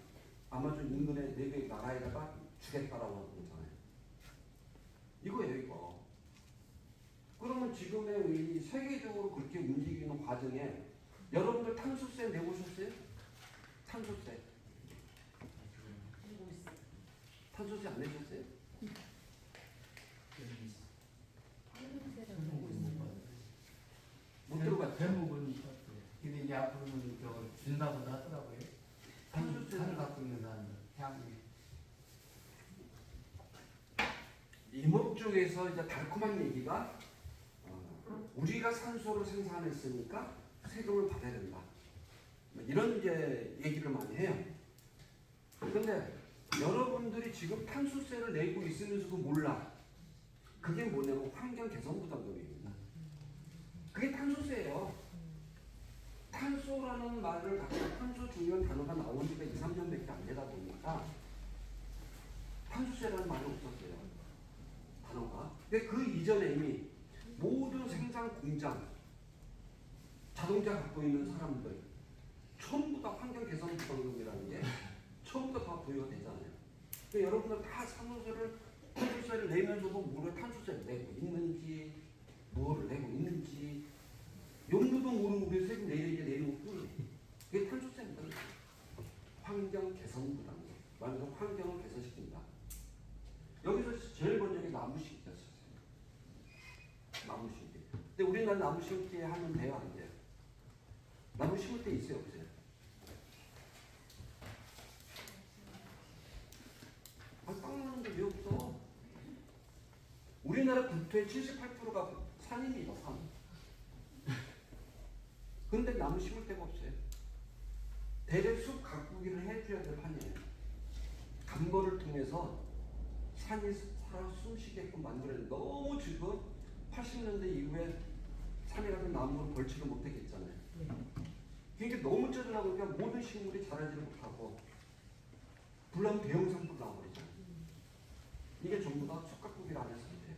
아마존 인근의 4개 나라에다가 주겠다라고 하는 거잖아요. 이거예요, 이거. 그러면 지금의 이 세계적으로 그렇게 움직이는 과정에 여러분들 탄소세 내보셨어요? 탄소세. 탄소세 안 내셨어요? 못 들어봤죠? 대부분 있었어요. 근데 이제 앞으로는 저 준다고도 하더라고요. 산을 갖고 있는 사람들, 태양이. 임업 쪽에서 이제 달콤한 얘기가 우리가 산소를 생산했으니까 세금을 받아야 된다. 이런 이제 얘기를 많이 해요. 근데 여러분들이 지금 탄소세를 내고 있으면서도 몰라. 그게 뭐냐면 환경개선부담금입니다. 그게 탄소세예요. 탄소라는 말을 갖다가 탄소 중요한 단어가 나온 지가 2, 3년밖에 안 되다 보니까 탄소세라는 말이 없었어요. 단어가. 근데 그 이전에 이미 모든 생산 공장, 자동차 갖고 있는 사람들 전부 다 환경개선부담금이라는 게 처음부터 다 부여가 되잖아요. 그러니까 여러분들 다 탄소세를 내면서도 뭐를 탄소세를 내고 있는지, 뭐를 내고 있는지 용도도 모르고 우리 세금 내는 것뿐이에요. 그게 탄소세입니다. 환경개선부담금. 말해서 환경을 개선시킨다. 여기서 제일 먼저 나무 심기였어요. 나무 심기. 근데 우리나라 나무 심기 하면 돼요, 안 돼요? 나무 심을 때 있어요, 없어요? 땅 나는데 왜 없어? 우리나라 국토의 78%가 산입니다, 산. 그런데 나무 심을 데가 없어요. 대략 숲 가꾸기를 해줘야 될 판이에요. 간벌을 통해서 산이 살아 숨쉬게끔 만들어야 너무 지금 80년대 이후에 산이라는 나무를 벌지를 못했겠잖아요. 그러니까 너무 쩌들하고 보니까 모든 식물이 자라지를 못하고 불나면 대형산도 나와버리잖아요. 이게 전부 다 숲 가꾸기를 안 해서 돼요.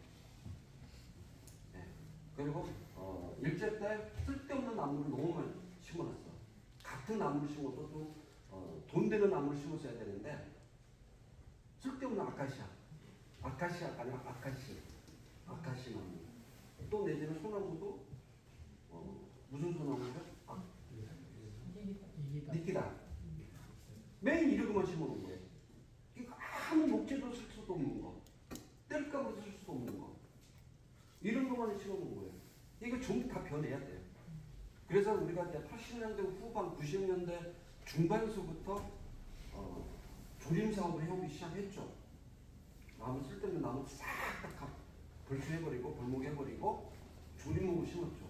네. 그리고 일제 때 쓸데없는 나무를 너무 많이 심어놨어. 같은 나무를 심어도 좀 돈 되는 나무를 심었어야 되는데 쓸데없는 아카시아가 아니라 아카시. 이런 것만 심어본 거예요. 이거 전부 다 변해야 돼요. 그래서 우리가 이제 80년대 후반, 90년대 중반서부터 조림 사업을 해오기 시작했죠. 나무 쓸데없는 나무 싹다 벌초해버리고 벌목해버리고 조림목을 심었죠.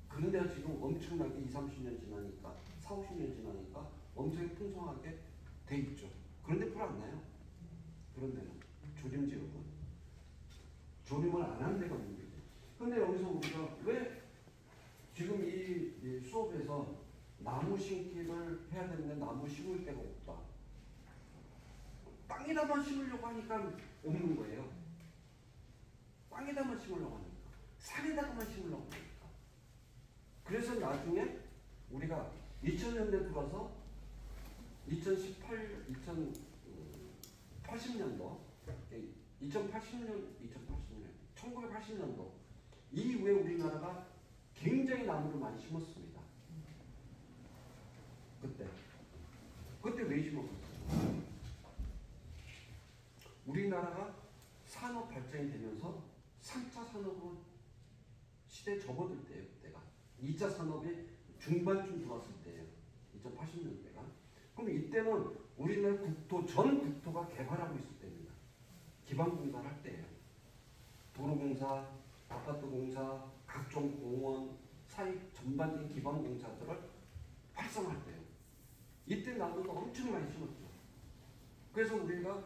그런데 지금 엄청나게 20, 30년 지나니까 4, 50년 지나니까 엄청 풍성하게 돼 있죠. 그런데 풀 안 나요. 그런 데는 조림 지역은 조림을 안 하는 데가 있는 거죠. 근데 여기서 우리가 왜 지금 이 수업에서 나무 심기를 해야 되는데 나무 심을 데가 없다. 땅에다만 심으려고 하니까 없는 거예요. 땅에다만 심으려고 하니까. 산에다가만 심으려고 하니까. 그래서 나중에 우리가 2000년대 들어서 2080년도 1980년도 이후에 우리나라가 굉장히 나무를 많이 심었습니다. 그때 왜 심었어요? 우리나라가 산업 발전이 되면서 3차 산업으로 시대에 접어들 때예요. 그때가 2차 산업이 중반쯤 들어왔을 때예요. 2080년대가. 그럼 이때는 우리나라 전 국토가 개발하고 있을 때입니다. 기반공사를 할 때예요. 도로공사, 아파트공사, 각종 공원, 사익 전반적인 기반공사들을 활성화할 때예요. 이때 나무도 엄청 많이 심었죠. 그래서 우리가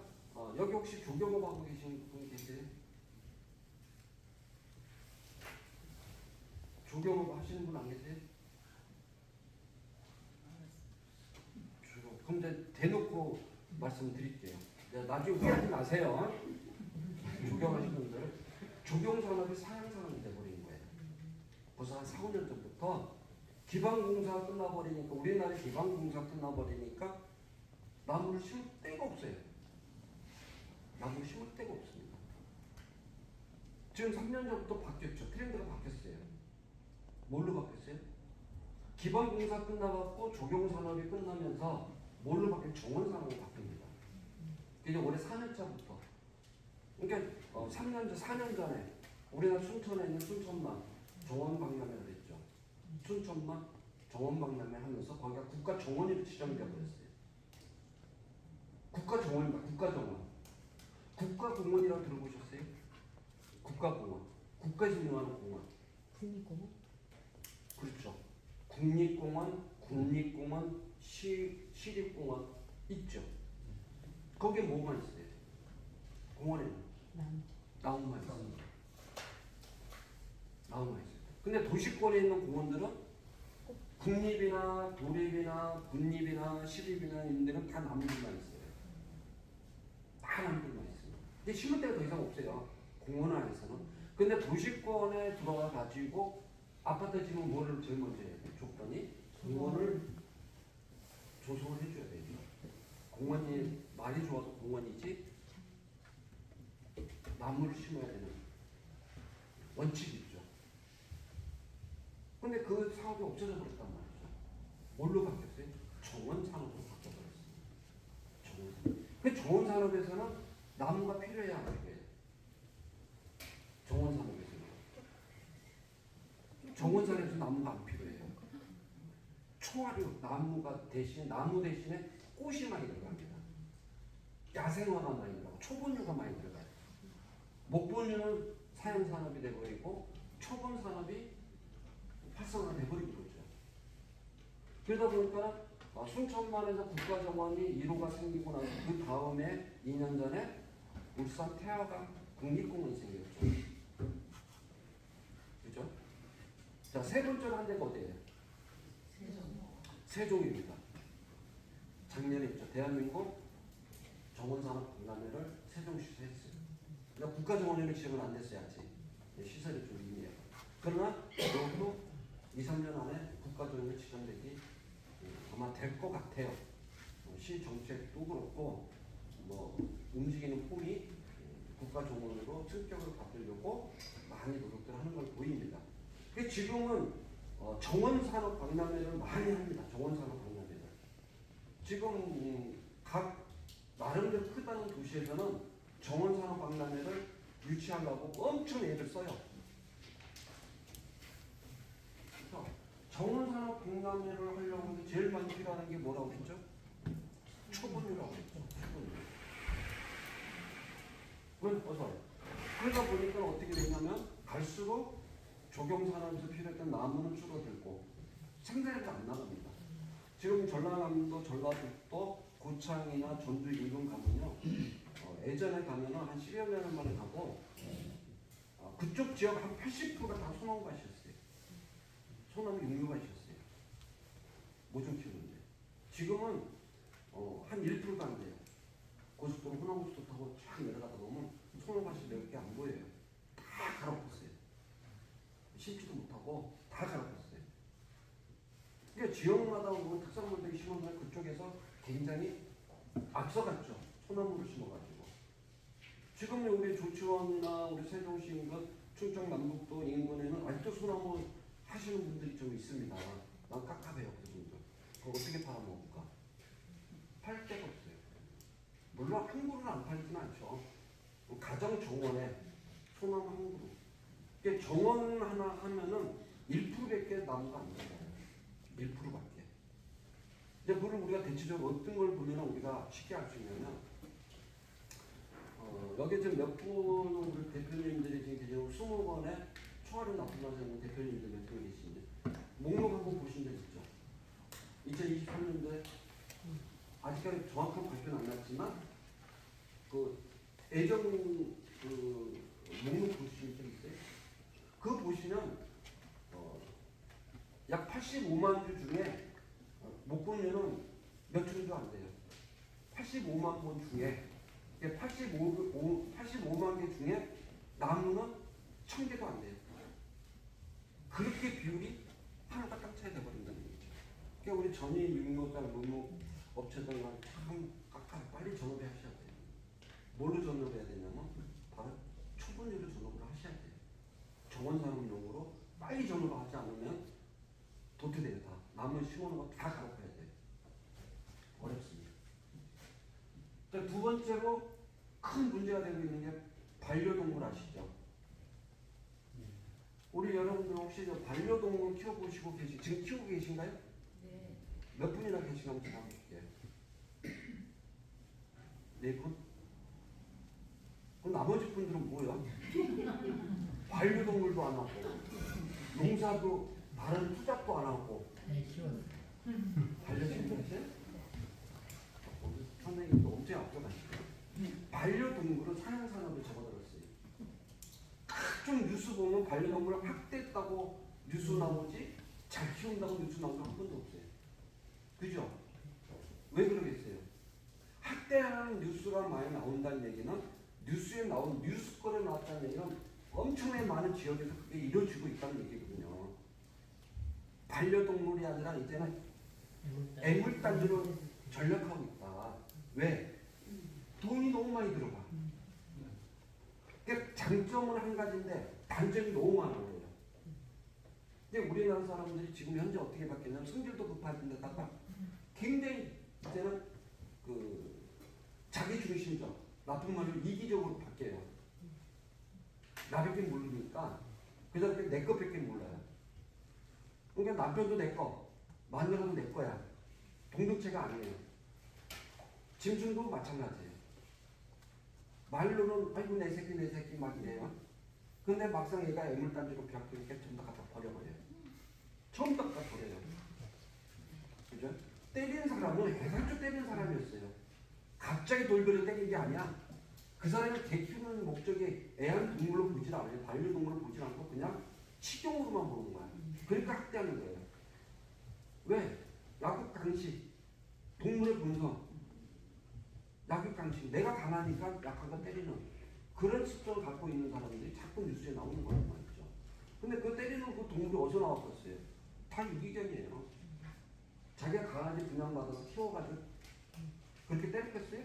여기 혹시 조경업 하고 계신 분 계세요? 조경업 하시는 분 안 계세요? 그럼 이제 대놓고 말씀드릴게요. 나중에 후회하지 마세요. 조경하시는 분들. 조경산업이 사양산업이 돼버린 거예요. 벌써 한 4, 5년 전부터 기반공사가 끝나버리니까 우리나라의 기반공사가 끝나버리니까 나무를 심을 데가 없어요. 나무를 심을 데가 없습니다. 지금 3년 전부터 바뀌었죠. 트렌드가 바뀌었어요. 뭘로 바뀌었어요? 기반공사 끝나갖고 조경산업이 끝나면서 뭘로 바뀌어요? 정원산업으로 바뀝니다. 이제 올해 4년차부터. 그러니까 4년 전에 우리나라 순천에 있는 순천만 정원박람회를 했죠. 순천만 정원박람회 하면서 거기가 국가정원으로 지정되어 버렸어요. 국가정원입니다. 국가정원. 국가공원이라고 들어보셨어요? 국가공원. 국가에서 운영하는 공원. 국립공원? 그렇죠. 국립공원, 국립공원, 시립공원 있죠. 거기에 뭐만 있어요? 공원에는 나무만 있어요. 나무만 있어요. 근데 도시권에 있는 공원들은 국립이나 도립이나 군립이나 시립이나 있는 데는 다 나무들만 있어요. 다 나무들만 있습니다. 근데 심을 데가 더 이상 없어요. 공원 안에서는. 근데 도시권에 들어가 가지고 아파트 지금 뭐를 제일 먼저 해야 돼? 줬더니 공원을 조성을 해줘야 돼요. 공원이 말이 좋아서 공원이지 나무를 심어야 되는 원칙이 있죠. 근데 그 사업이 없어져 버렸단 말이죠. 뭘로 바뀌었어요? 정원산업으로 바뀌어버렸습니다. 정원산업. 그 정원산업에서는 나무가 필요해야 하는 거예요. 정원산업에서는. 정원산업에서 나무가 안 필요해요. 초화류, 나무 대신에 꽃이 많이 들어갑니다. 야생화가 많이 들어가고 초본류가 많이 들어가요. 목본류는 사양산업이 돼버리고 초본산업이 활성화가 돼버린 거죠. 그러다 보니까 순천만에서 국가정원이 1호가 생기고 나서 그 다음에 2년 전에 울산 태화강 국립공원이 생겼죠. 그죠? 자, 세 번째로 한 데가 어디예요? 세종입니다. 작년에 있죠. 대한민국 정원산업 박람회를 세종시에서 했어요. 그러니까 국가정원에는 지정은 안 됐어요. 아직. 시설이 좀 미미해요. 그러나 여기도 2, 3년 안에 국가정원에 지정되기 아마 될 것 같아요. 시 정책도 그렇고 움직이는 폼이 국가정원으로 승격을 받으려고 많이 노력들 하는 걸 보입니다. 지금은 정원산업 박람회를 많이 합니다. 정원산업 박람회를. 지금 각 나름대로 크다는 도시에서는 정원산업 박람회를 유치하려고 엄청 애를 써요. 정원산업 박람회를 하려고 하는데 제일 많이 필요한 게 뭐라고 했죠? 초분유라고 했죠. 초분유. 그러다 보니까 어떻게 되냐면 갈수록 조경산업에서 필요했던 나무는 줄어들고 생산량도 안 나갑니다. 지금 전라남도, 전라북도, 고창이나 전주 인근 가면요. 예전에 가면은 한 10여 년 만에 가고 그쪽 지역 한 80%가 다 소나무밭이었어요. 소나무 육류밭이었어요. 모종 키우는데. 지금은 한 1%도 안 돼요. 고속도로 호남고속도로 타고 쫙 내려가다 보면 소나무밭이 몇 개 안 보여요. 다 갈아엎었어요. 심지도 못하고 다 갈아엎었어요. 그러니까 지역마다 보면 특산물들이 심으면 그쪽에서 굉장히 앞서갔죠. 소나무를 심어가지고. 지금 우리 조치원이나 우리 세종시 인근 충청 남북도 인근에는 아직도 소나무 하시는 분들이 좀 있습니다. 난 깝깝해요, 그분들. 그거 어떻게 팔아먹을까? 팔 데가 없어요. 물론 한 그루는 안 팔지는 않죠. 가정 정원에 소나무 한 그루. 이게 정원 하나 하면은 1%밖에 나무가 안 나와요. 1%밖에. 이제 그걸 우리가 대체적으로 어떤 걸 보면 우리가 쉽게 알 수 있냐면, 여기 지금 몇 분 우리 대표님들이 지금 계시고 20건의 초하루 납품하시는 대표님들 몇 분 계신데, 목록 한번 보신 적 있죠? 2023년도에 아직까지 정확한 발표는 안 났지만, 그 애정 그 목록 보실 적 있어요? 그거 보시면 약 85만 주 중에 목본료는 몇 층도 안 돼요. 85만 번 중에 85만 개 중에 나무는 1000개도 안 돼요. 그렇게 비율이 하나가 딱 차이 돼버린다는 얘기죠. 그러니까 우리 전이 육목과 문목 업체들만 참 깎아 빨리 전업에 하셔야 돼요. 뭘로 전업해야 되냐면 바로 초분유로 전업을 하셔야 돼요. 정원산업용으로 빨리 전업을 하지 않으면 도태돼요. 다 나무 심어놓은 거 다 갈아엎어야 돼요. 어렵습니다. 두 번째로 큰 문제가 되고 있는 게 반려동물 아시죠? 우리 여러분들 혹시 반려동물 키워보시고 지금 키우고 계신가요? 네. 몇 분이나 계신가 한번 제가 볼게요. 4분? 그럼 나머지 분들은 뭐야? 반려동물도 안 하고 농사도 다른 투잡도 안 하고 네, 키워요. 반려동물이세요? 선생님도 엄청 앞서가시죠. 반려동물은 사냥산업에 접어들었어요. 각종 뉴스 보면 반려동물을 학대했다고 뉴스 나오지 잘 키운다고 뉴스 나온 거 한 번도 없어요. 그죠? 왜 그러겠어요? 학대하는 뉴스가 많이 나온다는 얘기는 뉴스에 나온 뉴스거리에 나왔다는 얘기는 엄청나게 많은 지역에서 그게 이루어지고 있다는 얘기거든요. 반려동물이 아니라 이제는 애물단지로 전락하고 있다. 왜? 돈이 너무 많이 들어가. 그러니까 장점은 한 가지인데 단점이 너무 많은 거예요. 근데 우리나라 사람들이 지금 현재 어떻게 바뀌냐면 성질도 급해진 데다가 굉장히 이제는 그 자기 중심적, 나쁜 말로 이기적으로 바뀌어요. 나밖에 모르니까 그냥 내 것밖에 몰라요. 그러니까 남편도 내 거, 마누라도 내 거야. 동등체가 아니에요. 짐승도 마찬가지예요. 말로는 아이고 내 새끼 막 이래요. 근데 막상 얘가 애물단지로 벽두니까 전부 다 갖다 버려버려요. 처음 다 갖다 버려요. 그죠? 때리는 사람은 애살초 때리는 사람이었어요. 갑자기 돌별을 때린 게 아니야. 그 사람이 개 키우는 목적이 애완동물로 보질 않아요. 반려동물로 보질 않고 그냥 식용으로만 보는 거야. 그러니까 학대하는 거예요. 왜? 약육강식, 동물의 본성, 약육강식. 내가 강하니까 약한 거 때리는 그런 습성을 갖고 있는 사람들이 자꾸 뉴스에 나오는 거란 말이죠. 근데 그 때리는 그 동물이 어디서 나왔겠어요? 다 유기견이에요. 자기가 강아지 분양받아서 키워가지고 그렇게 때렸겠어요?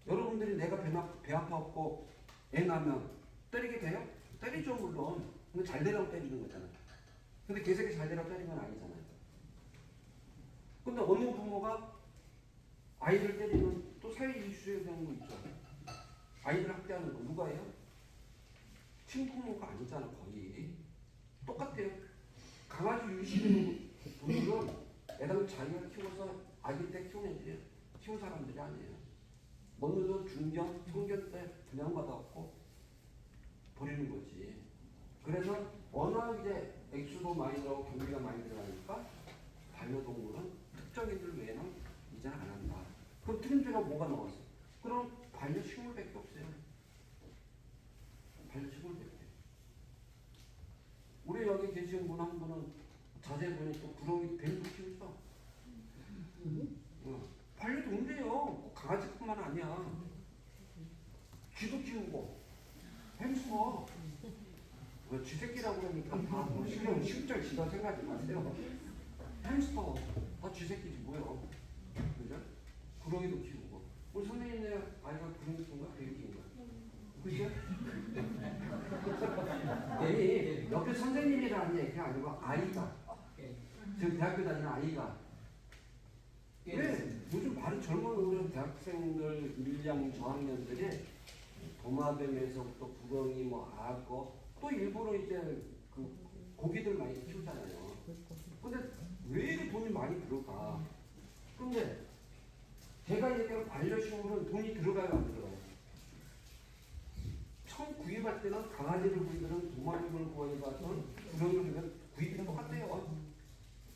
여러분들이 내가 배 아파갖고 애 낳으면 때리게 돼요? 때리죠 물론. 근데 잘 되라고 때리는 거잖아요. 근데 개새끼 잘 되라고 때리는 건 아니잖아요. 근데 어느 부모가 아이를 때리면 또 사회 이슈에 대한 거 있죠. 아이들 학대하는 거 누가 해요? 친부모가 아니잖아 거의. 똑같아요. 강아지 유시키는 분들은 애당 자기가 키워서 아기 때 키운 애들이 키운 사람들이 아니에요. 먼저 중견, 청견 때 분양받아갖고 버리는 거지. 그래서 워낙 이제 액수도 많이 들어가고 경비가 많이 들어가니까 반려동물은 특정인들 외에는 이제 안 한다. 그럼 트렌드가 뭐가 나왔어? 그럼 반려식물밖에 없어요. 반려식물밖에. 우리 여기 계신 분 한 분은 자제분이 또 구렁이 뱀도 키우죠. 반려동물이에요. 꼭 강아지뿐만 아니야. 쥐도 키우고 햄스터. 왜 쥐새끼라고 그러니까 다 실력 실절 쥐다 생각하지 마세요. 햄스터 다 쥐새끼지 뭐요. 그죠? 구렁이도 키우고. 우리 선생님네 아이가 구렁이인가 뱀인가? 그죠? 얘이 옆에 선생님이라는 얘기가 아니고 아이가 지금 대학교 다니는 아이가 왜 요즘 바로 젊은 우리 대학생들 1, 2학년 저학년들이 도마뱀에서부터 구렁이 뭐 악어 또 일부러 이제 그 고기들 많이 키우잖아요. 근데 왜 이렇게 돈이 많이 들어가? 근데 제가 얘기하는 반려식물은 돈이 들어가요 안 들어가요? 처음 구입할 때는 강아지를 구입하든 도마뱀을 구입하든 구렁이를 구입이 똑같아요.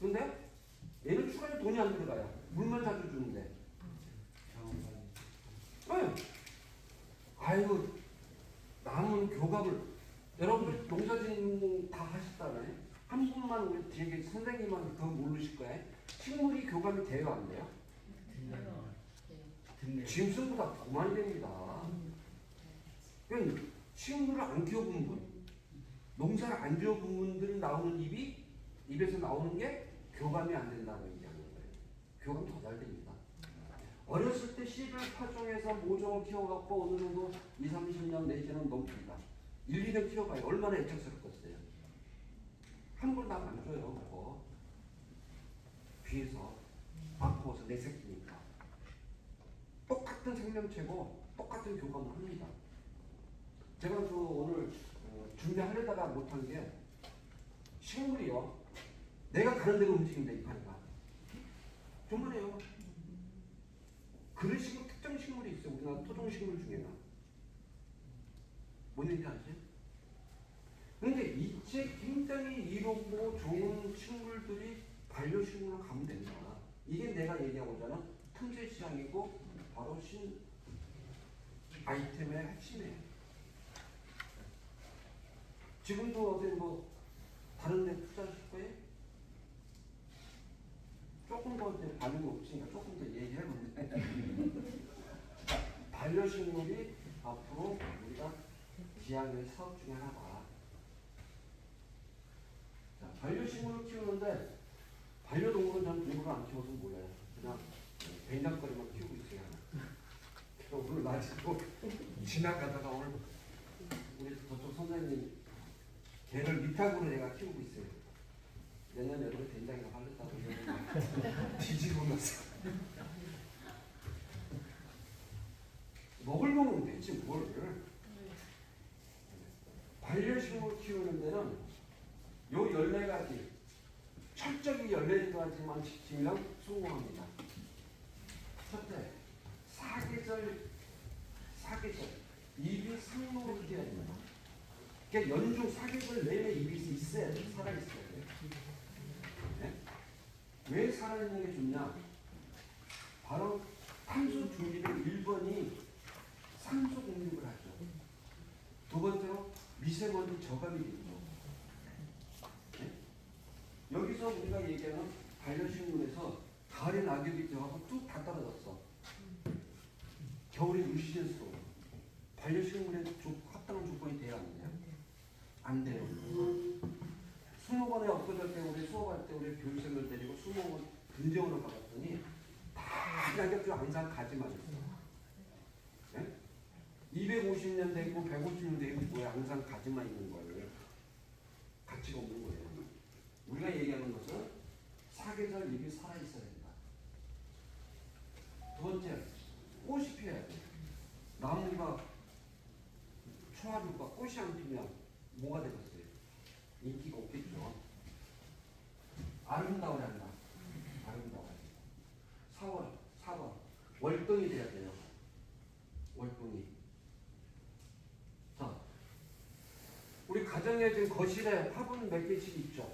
근데 얘는 추가로 돈이 안 들어가요. 물만 자주 주는데. 네. 아이고 남은 교감을 여러분들 농사짓는 다 하셨잖아요. 한 분만 우리 뒤에 선생님만 그거 모르실 거예요. 식물이 교감이 돼요 안 돼요? 짐승보다 더 많이 됩니다. 그러니까 식물을 안 키워본 분, 농사를 안 지어본 분들 나오는 입에서 나오는 게 교감이 안 된다고 얘기하는 거예요. 교감 더 잘 됩니다. 어렸을 때 씨를 파종해서 모종을 키워갖고 어느 정도 20, 30년 내지는 넘깁니다. 1, 2년 키워봐요. 얼마나 애착스럽겠어요. 한 번 다 안 줘요. 그거. 귀에서 바꾸어서 내 새끼니까. 똑같은 생명체고 똑같은 교감을 합니다. 제가 그 오늘 준비하려다가 못한 게 식물이요. 내가 가는 대로 움직인다 이파리가. 정말이에요. 그런 식으로 특정 식물이 있어요. 우리나라 토종식물 중에는. 뭔 얘기인지 아세요? 근데 이제 굉장히 이롭고 좋은 식물들이 반려식물로 가면 된다. 이게 내가 얘기하고자 하는 틈새 시장이고 바로 신 아이템의 핵심이에요. 지금도 어디 뭐 다른 데 투자하실 거예요? 조금 더 이제 반응이 없으니까 조금 더 얘기해보는데 반려식물이 앞으로 우리가 지향할 사업 중에 하나다. 자, 반려식물을 키우는데 반려동물은 저는 동물을 안 키워서 몰라요. 그냥 뱅장거리만 키우고 있어요. 오늘 낮에도 지나가다가 오늘 우리 저쪽 선생님 개를 밑탁으로 내가 키우고 있어요. 내년 여름에 된장이나 팔렸다고 뒤지고 났어. 먹을 먹으면 되지 뭘. 반려식물 키우는 데는 요 14가지 철저히 14가지만 지키면 성공합니다. 첫째, 사계절 입이 상록을 띄어야 됩니다. 그러니까 연중 사계절 내내 입이 있어야 돼. 살아있어야 돼. 네? 왜 살아있는 게 좋냐? 바로 탄소 중립의 1번이 산소 공급을 하죠. 두 번째로 미세먼지 저감이 되죠. 네? 여기서 우리가 얘기하는 반려식물에서 가을에 낙엽이 들어가서 뚝 다 떨어졌어. 겨울에 유시젠스러워. 반려식물에 합당한 조건이 돼야 안 돼요? 안 돼요. 수목원에 엊그저께 때 우리 수업할 때 우리 교육생들 데리고 수목원 분재원을 가봤더니 다 낙엽줄 항상 가지만 있어. 네? 250년 되고 150년 되고 뭐야 항상 가지만 있는 거예요. 가치가 없는 거예요. 우리가 얘기하는 것은 사계절 잎이 살아있어야 된다. 두 번째, 꽃이 피어야 돼. 나무가 초하루가 꽃이 안 피면 뭐가 되겠어요? 인기가 없겠죠. 아름다워야 한다. 아름다워야 한다. 4번 월등이 돼야 돼요. 월등이. 자, 우리 가정에 지금 거실에 화분 몇 개씩 있죠?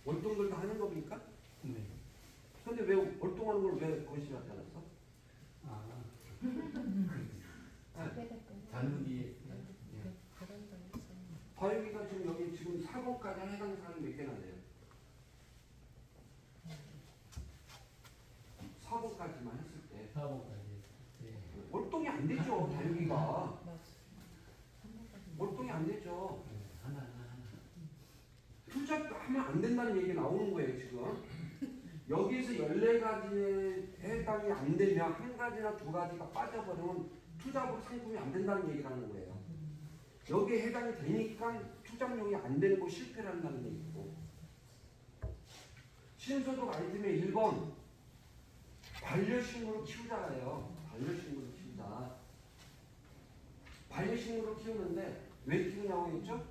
월등들도 하는 겁니까? 네. 근데 왜 월등하는 걸 왜 거실에 갖다 놨어? 아, 집에 됐고. 잔디. 과육이가 지금 여기 지금 4번까지 해당 사람이 몇 개나 돼요? 4번까지만 했을 때 사고까지. 네. 월동이 안 되죠. 다육이가 월동이 안 되죠. 하나. 투자하면 안 된다는 얘기 나오는 거예요 지금. 여기서 14가지에 해당이 안 되면 한 가지나 두 가지가 빠져버리면 투자로 상품이 안 된다는 얘기를 하는 거예요. 여기에 해당이 되니까 투자용이 안 되는 거 실패를 한다는 얘기고. 신소득 아이템의 1번 반려식물을 키우자예요. 반려식물을 키우자. 반려식물을 키우는데 왜 키우냐고 했죠?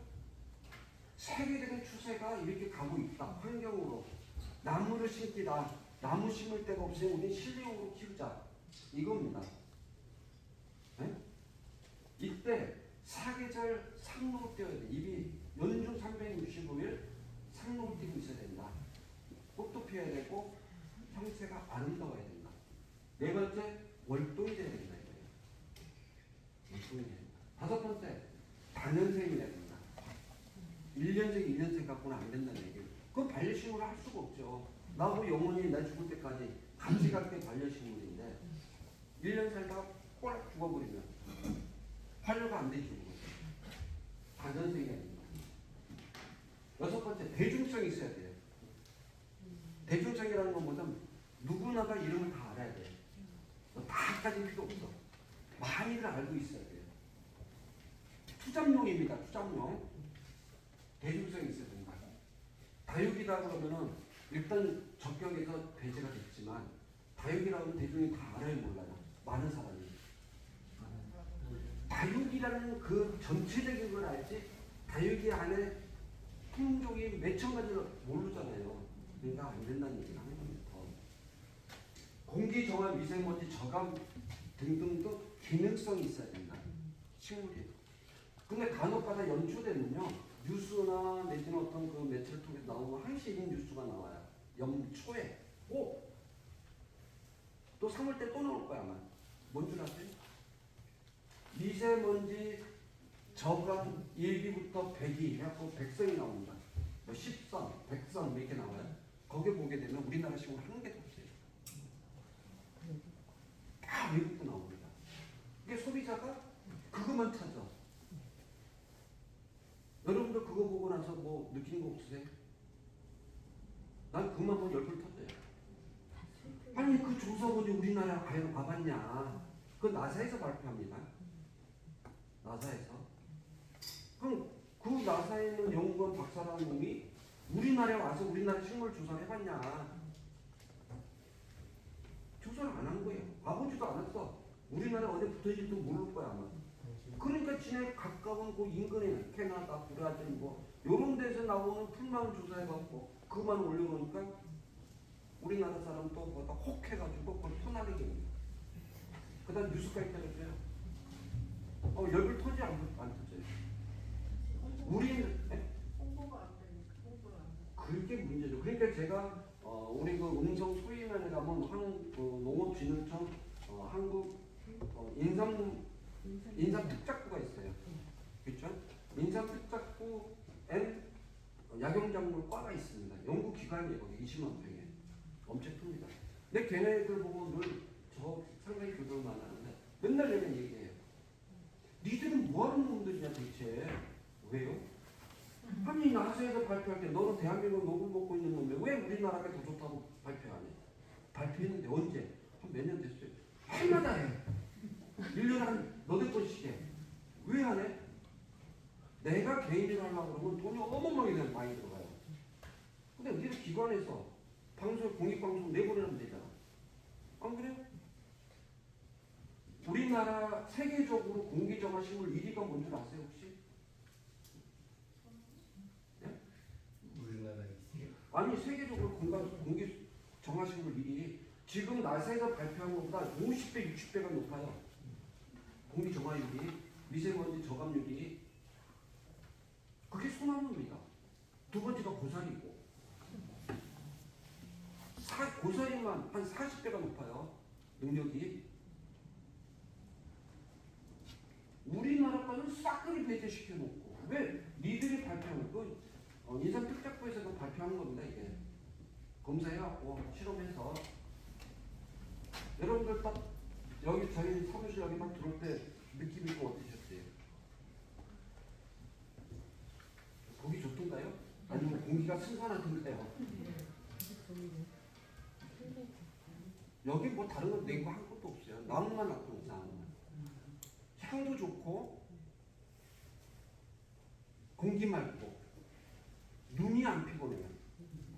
세계적인 추세가 이렇게 가고 있다. 환경으로. 나무를 심기다. 나무 심을 데가 없으면 우리 실내용으로 키우자. 이겁니다. 네? 이때 사계절 상록을 띄워야 돼. 입이 연중 365일 상록을 띄고 있어야 된다. 꽃도 피워야 되고 형체가 아름다워야 된다. 네 번째, 월동이 돼야 된다. 월동이 돼야 된다. 다섯 번째, 단연생이어야 된다. 1년생, 2년생 갖고는 안 된다는 얘기예요. 그건 반려식물을 할 수가 없죠. 나하고 영원히 나 죽을 때까지 같이 갈 때 반려식물인데 1년 살다가 꼴 죽어버리면 반려가 안 되지. 단연생이어야 된다. 여섯 번째, 대중성이 있어야 돼요. 대중성이라는 건 뭐냐면 누구나가 이름을 다 알아야 돼요. 다 가질 필요 없어. 많이들 알고 있어야 돼요. 투잡용입니다. 투잡용. 대중성이 있어야 된다. 다육이다 그러면은 일단 적격에서 배제가 됐지만 다육이라는 대중이 다 알아요 몰라요? 많은 사람이. 다육이라는 그 전체적인 걸 알지 다육이 안에 품종이 몇천 가지를 모르잖아요. 그러니까 안 된다는 얘기를 하는 겁니다. 공기 정화, 미세먼지 저감 등등도 기능성이 있어야 된다. 식물이. 근데 간혹가다 연초되면요 뉴스나 내지는 어떤 그 매체를 통해서 나오면 항시 이 뉴스가 나와요. 연초에 꼭 또 3월 때 또 나올 거야 아마. 뭔 줄 아세요? 미세먼지 저감 1기부터 100이 해갖고 백성이 나옵니다. 뭐 10선, 100선 이렇게 나와요. 거기에 보게 되면 우리나라 식물 한 개도 없어요. 다 외국도 나옵니다. 이게 소비자가 그것만 찾아. 여러분도 그거 보고 나서 뭐 느끼는 거 없으세요? 난 그것만 보면 열불 터져요. 아니 그 조사본이 우리나라 과연 와봤냐? 그건 나사에서 발표합니다. 나사에서. 그럼 그 나사에 있는 연구원 박사라는 놈이 우리나라에 와서 우리나라 식물 조사를 해봤냐? 조사를 안 한 거예요. 와보지도 않았어. 우리나라 어디 붙어있는지도 모를 거야 아마. 그러니까 지네 가까운 그 인근에 캐나다, 브라질 뭐 요런 데서 나오는 풀만 조사해갖고 그만 올려놓으니까 우리나라 사람 또 거기다 혹해가지고 그걸 토나리게 합니다. 그 다음 뉴스까지 때려줘요. 열불 터지 안 터져요. 우리는 홍보가 안 되니까 홍보를 안 돼. 그게 문제죠. 그러니까 제가 우리 그 음성 소위면에 가면 농업진흥청 한국 인삼특작부가 있어요. 그렇죠? 인삼특작부 N 약용작물 과가 있습니다. 연구기관이에요. 거기 20만 평에. 엄청 큽니다. 근데 걔네들 보고 늘 저 상당히 교들만 하는데 맨날 내가 얘기해요. 니들은 뭐하는 놈들이냐 대체. 왜요? 아니 나사에서 발표할 때 너는 대한민국 녹을 먹고 있는 놈이 왜 우리나라가 더 좋다고 발표 안 해? 발표했는데 언제? 한 몇 년 됐어요. 해마다 해. 1년에 한 너댓 번씩 해. 왜 안 해? 내가 개인이 하려고 그러면 돈이 어마어마하게 많이 들어가요. 근데 우리는 기관에서 공익방송 내보내면 되잖아. 안 그래요? 우리나라 세계적으로 공기정화 식물 1위가 뭔지 아세요 혹시? 우리나라 있어요. 지금 나사에서 발표한 것보다 50배, 60배가 높아요. 공기 정화율이, 미세먼지 저감률이. 그게 소나무입니다. 두 번째가 고사리고. 고사리만 한 40배가 높아요. 능력이. 우리나라까지는 싹그리 배제시켜 놓고. 왜? 니들이 발표하는 거, 인사특작부에서도 발표하는 겁니다, 이게. 검사해갖고, 실험해서. 여러분들 딱, 여기 저희 사무실 여기 딱 들어올 때 느낌이 좀 어떠셨어요? 보기 좋던가요? 아니면 공기가 신선하던가요? 여기 뭐 다른 건 내고 한 것도 없어요. 나무만 놔두고 나무만. 향도 좋고 공기 맑고 눈이 안 피곤해요.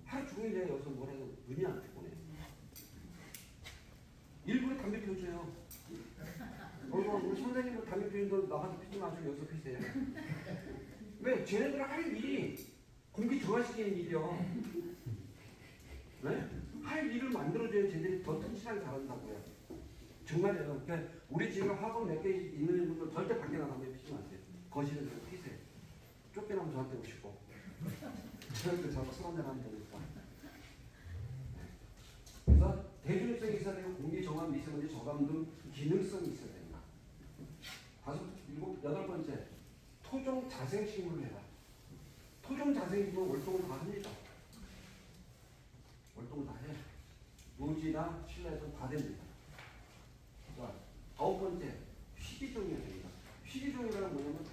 하루 종일 내가 여기서 뭘 해도 눈이 안 피곤해요. 일부러 담배 피워줘요. 우리 선생님도 담배 피우는데 나가서 피지 마시고 여기서 피세요. 왜? 쟤네들 할 일이 공기 정화시키는 일이요. 네? 할 일을 만들어줘야 쟤들이 더 튼실하게 잘한다고요. 정말이에요. 그러니까 우리 지금 학원 몇 개 있는 분들 절대 밖에 나가면 피지 마세요. 거실에서 피세요. 쫓겨나면 저한테 오시고. 저한테 자꾸 술 한잔 하면 되니까. 그래서 대중성이 있어야 되고 공기 정화, 미세먼지 저감 등 기능성이 있어야 된다. 8번째. 토종 자생식물을 해라. 토종 자생식물은 월동을 다 합니다. 월동을 다 해. 노지나 실내에서 다 됩니다. 자, 9번째. 희귀종이어야 됩니다. 희귀종이라는 뭐냐면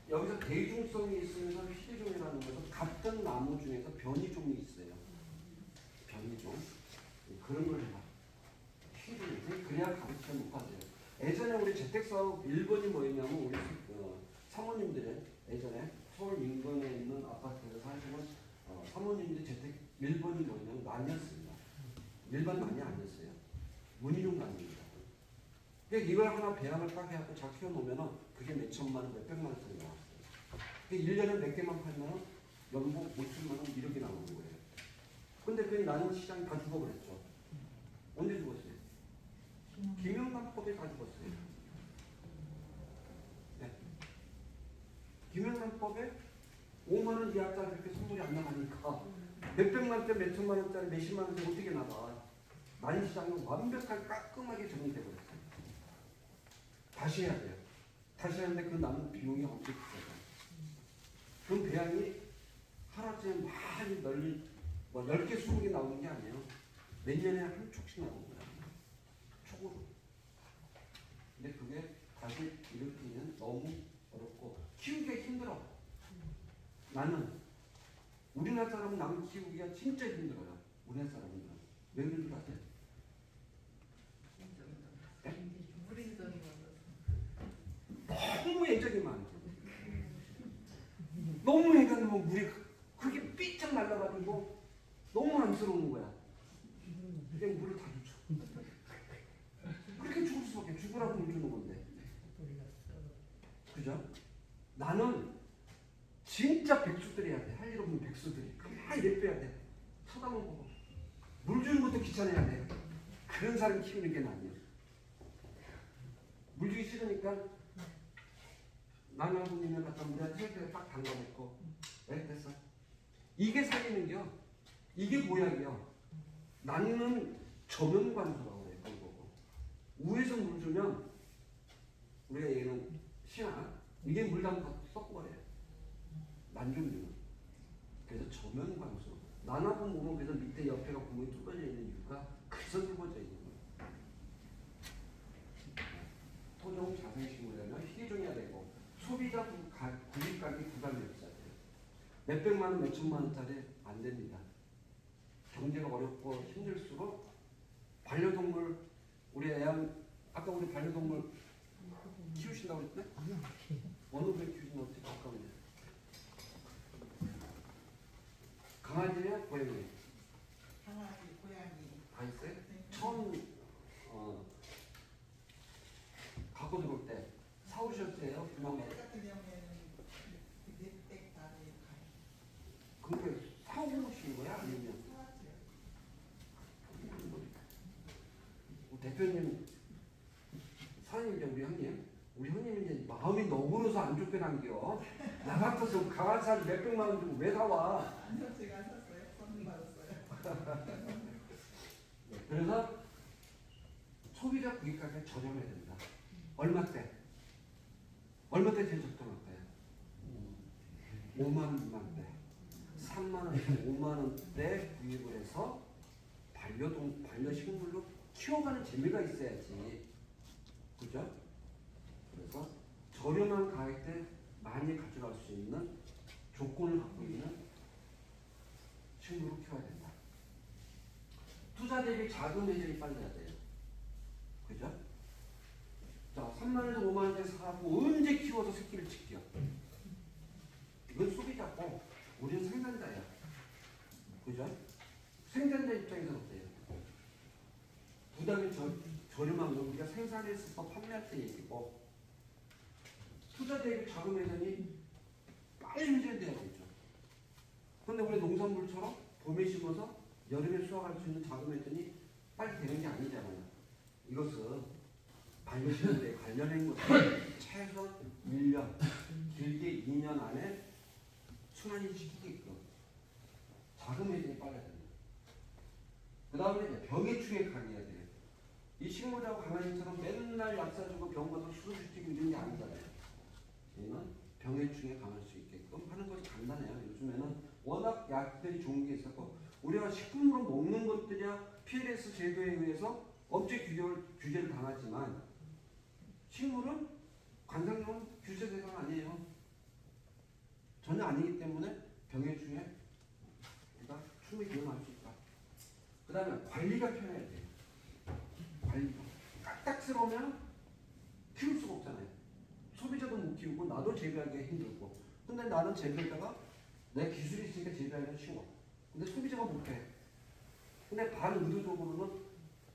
여기서 대중성이 있으면서 희귀종이라는 것은 같은 나무 중에서 변이종이 있어요. 변이종. 그런 걸 해라. 희귀종. 그래야 가르치면 못 받아요. 예전에 우리 재택사업 1번이 뭐였냐면 우리 사모님들의 예전에 서울 인근에 있는 아파트에서 사시는 사모님들 재택 1번이 뭐냐면 난이었습니다. 일반 난이 아니었어요. 문희룡 난입니다. 그러니까 이걸 하나 배양을 딱 해갖고 잘 키워놓으면은 그게 몇 천만 원, 몇 백만 원짜리 나왔어요. 그러니까 1년에 몇 개만 팔면은 연봉 5천만 원 이렇게 나오는 거예요. 근데 그 난임 시장이 다 죽어버렸죠. 언제 죽었어요? 김영란법에 다 죽었어요. 네. 김영란법에 5만 원 이하짜리 이렇게 선물이 안 나가니까 몇백만 원짜리, 몇천만 원짜리, 몇십만 원짜리 어떻게 나가? 난임 시장은 완벽하게 깔끔하게 정리되고 있어요. 다시 해야 돼요. 다시 하는데 그 남는 비용이 엄청 비싸요. 그럼 배양이 하루아침에 많이 널리 뭐 10개, 20개 나오는 게 아니에요. 몇 년에 한 촉씩 나오는 거예요. 촉으로. 근데 그게 다시 일으키기는 너무 어렵고 키우기가 힘들어. 나는 우리나라 사람은 남 키우기가 진짜 힘들어요. 우리나라 사람은. 왜 그런지 아세요? 물인정이 많아서. 너무 애정이 많아. 너무 애가 뭐 물이 그게 삐쩍 날라가지고 너무 안쓰러운 거야. 그냥 물을 다 줘. 그렇게 죽을 수밖에. 죽으라고 물 주는 건데. 그죠? 나는 진짜 백수들이 해야 돼. 할 일 없는 백수들이. 가만히 내빼야 돼. 쳐다만 보고. 물 주는 것도 귀찮아야 돼. 그런 사람 키우는 게 나아요. 물 주기 싫으니까 나는 아버님을 갖다 내가 체육대에 딱 담가놓고 네, 됐어. 이게 살리는겨. 이게 보약이요. 나는 저면관수라고 해요. 그거고. 위에서 물 주면 우리가 얘는 신화 이게 물 담가 섞어버려요. 난중류는. 그래서 저면관수. 난화분 보면 그래서 밑에 옆에가 구멍이 뚫어져 있는 이유가 그래서 뚫어져 있는 거예요. 토종 자생식물이라면 희귀종이어야 되고 소비자 구입 가격이 부담이 없어야 돼요. 몇백만 원, 몇천만 원짜리 안 됩니다. 경제가 어렵고 힘들수록 반려동물 우리 애완 아까 우리 반려동물 키우신다고 그랬네? 어느 배 키우신다고 그랬지? 아까운데. 강아지냐 고양이? 강아지, 고양이. 다 있어요? 처음 갖고 들어올 때 사오셨어요? 그만 백 같은 경우에는 넷백 다음에 그게 사오신 거야? 아니면 사왔죠. 안겨. 나 같아서 강아지 몇백만 원 주고 왜 사와? 아니요, 제가 샀어요. 선물 받았어요. 그래서 소비자 구입가격이 저렴해야 된다. 얼마 때? 얼마 때 제일 적정할까요? 5만 원 미만대, 3만 원, 5만 원대 구입을 해서 반려식물로 키워가는 재미가 있어야지. 그죠? 그래서 저렴한 가격대 많이 가져갈 수 있는 조건을 갖고 있는 식물로 키워야 된다. 투자 대비 자금 회전이 빨라야 돼요. 그죠? 자, 3만 원에서 5만 원짜리 사고 언제 키워서 새끼를 칠게요? 이건 소비자고 우리는 생산자야. 그죠? 생산자 입장에서 어때요? 부담이 저렴한 건 우리가 생산해서 판매할 때 얘기고 투자 대비 자금 회전이 빨리 회전돼야 되죠. 그런데 우리 농산물처럼 봄에 심어서 여름에 수확할 수 있는 자금 회전이 빨리 되는 게 아니잖아요. 이것은 반려식물에 관련된 것은 최소 1년, 길게 2년 안에 순환이 시키게끔 자금 회전이 빨라야 됩니다. 그 다음에 병해충에 강해야 돼요. 이 식물하고 강아지처럼 맨날 약 사주고 병 가서 수술 시키고 이런 게 아니잖아요. 얘는 병해충에 강할 수 있게끔 하는 것이 간단해요. 요즘에는 워낙 약들이 좋은 게 있었고 우리가 식품으로 먹는 것들이야 PLS 제도에 의해서 업체 규제를 당하지만 식물은 관상용 규제 대상 아니에요. 전혀 아니기 때문에 병해충에 우리가 충분히 기능할 수 있다. 그 다음에 관리가 편해야 돼요. 관리가 까딱스러우면 키울 수가 없잖아요. 소비자도 못 키우고 나도 재배하기가 힘들고 근데 나는 재배에다가 내 기술이 있으니까 재배하기가 쉬워. 근데 소비자가 못해. 근데 반의도적으로는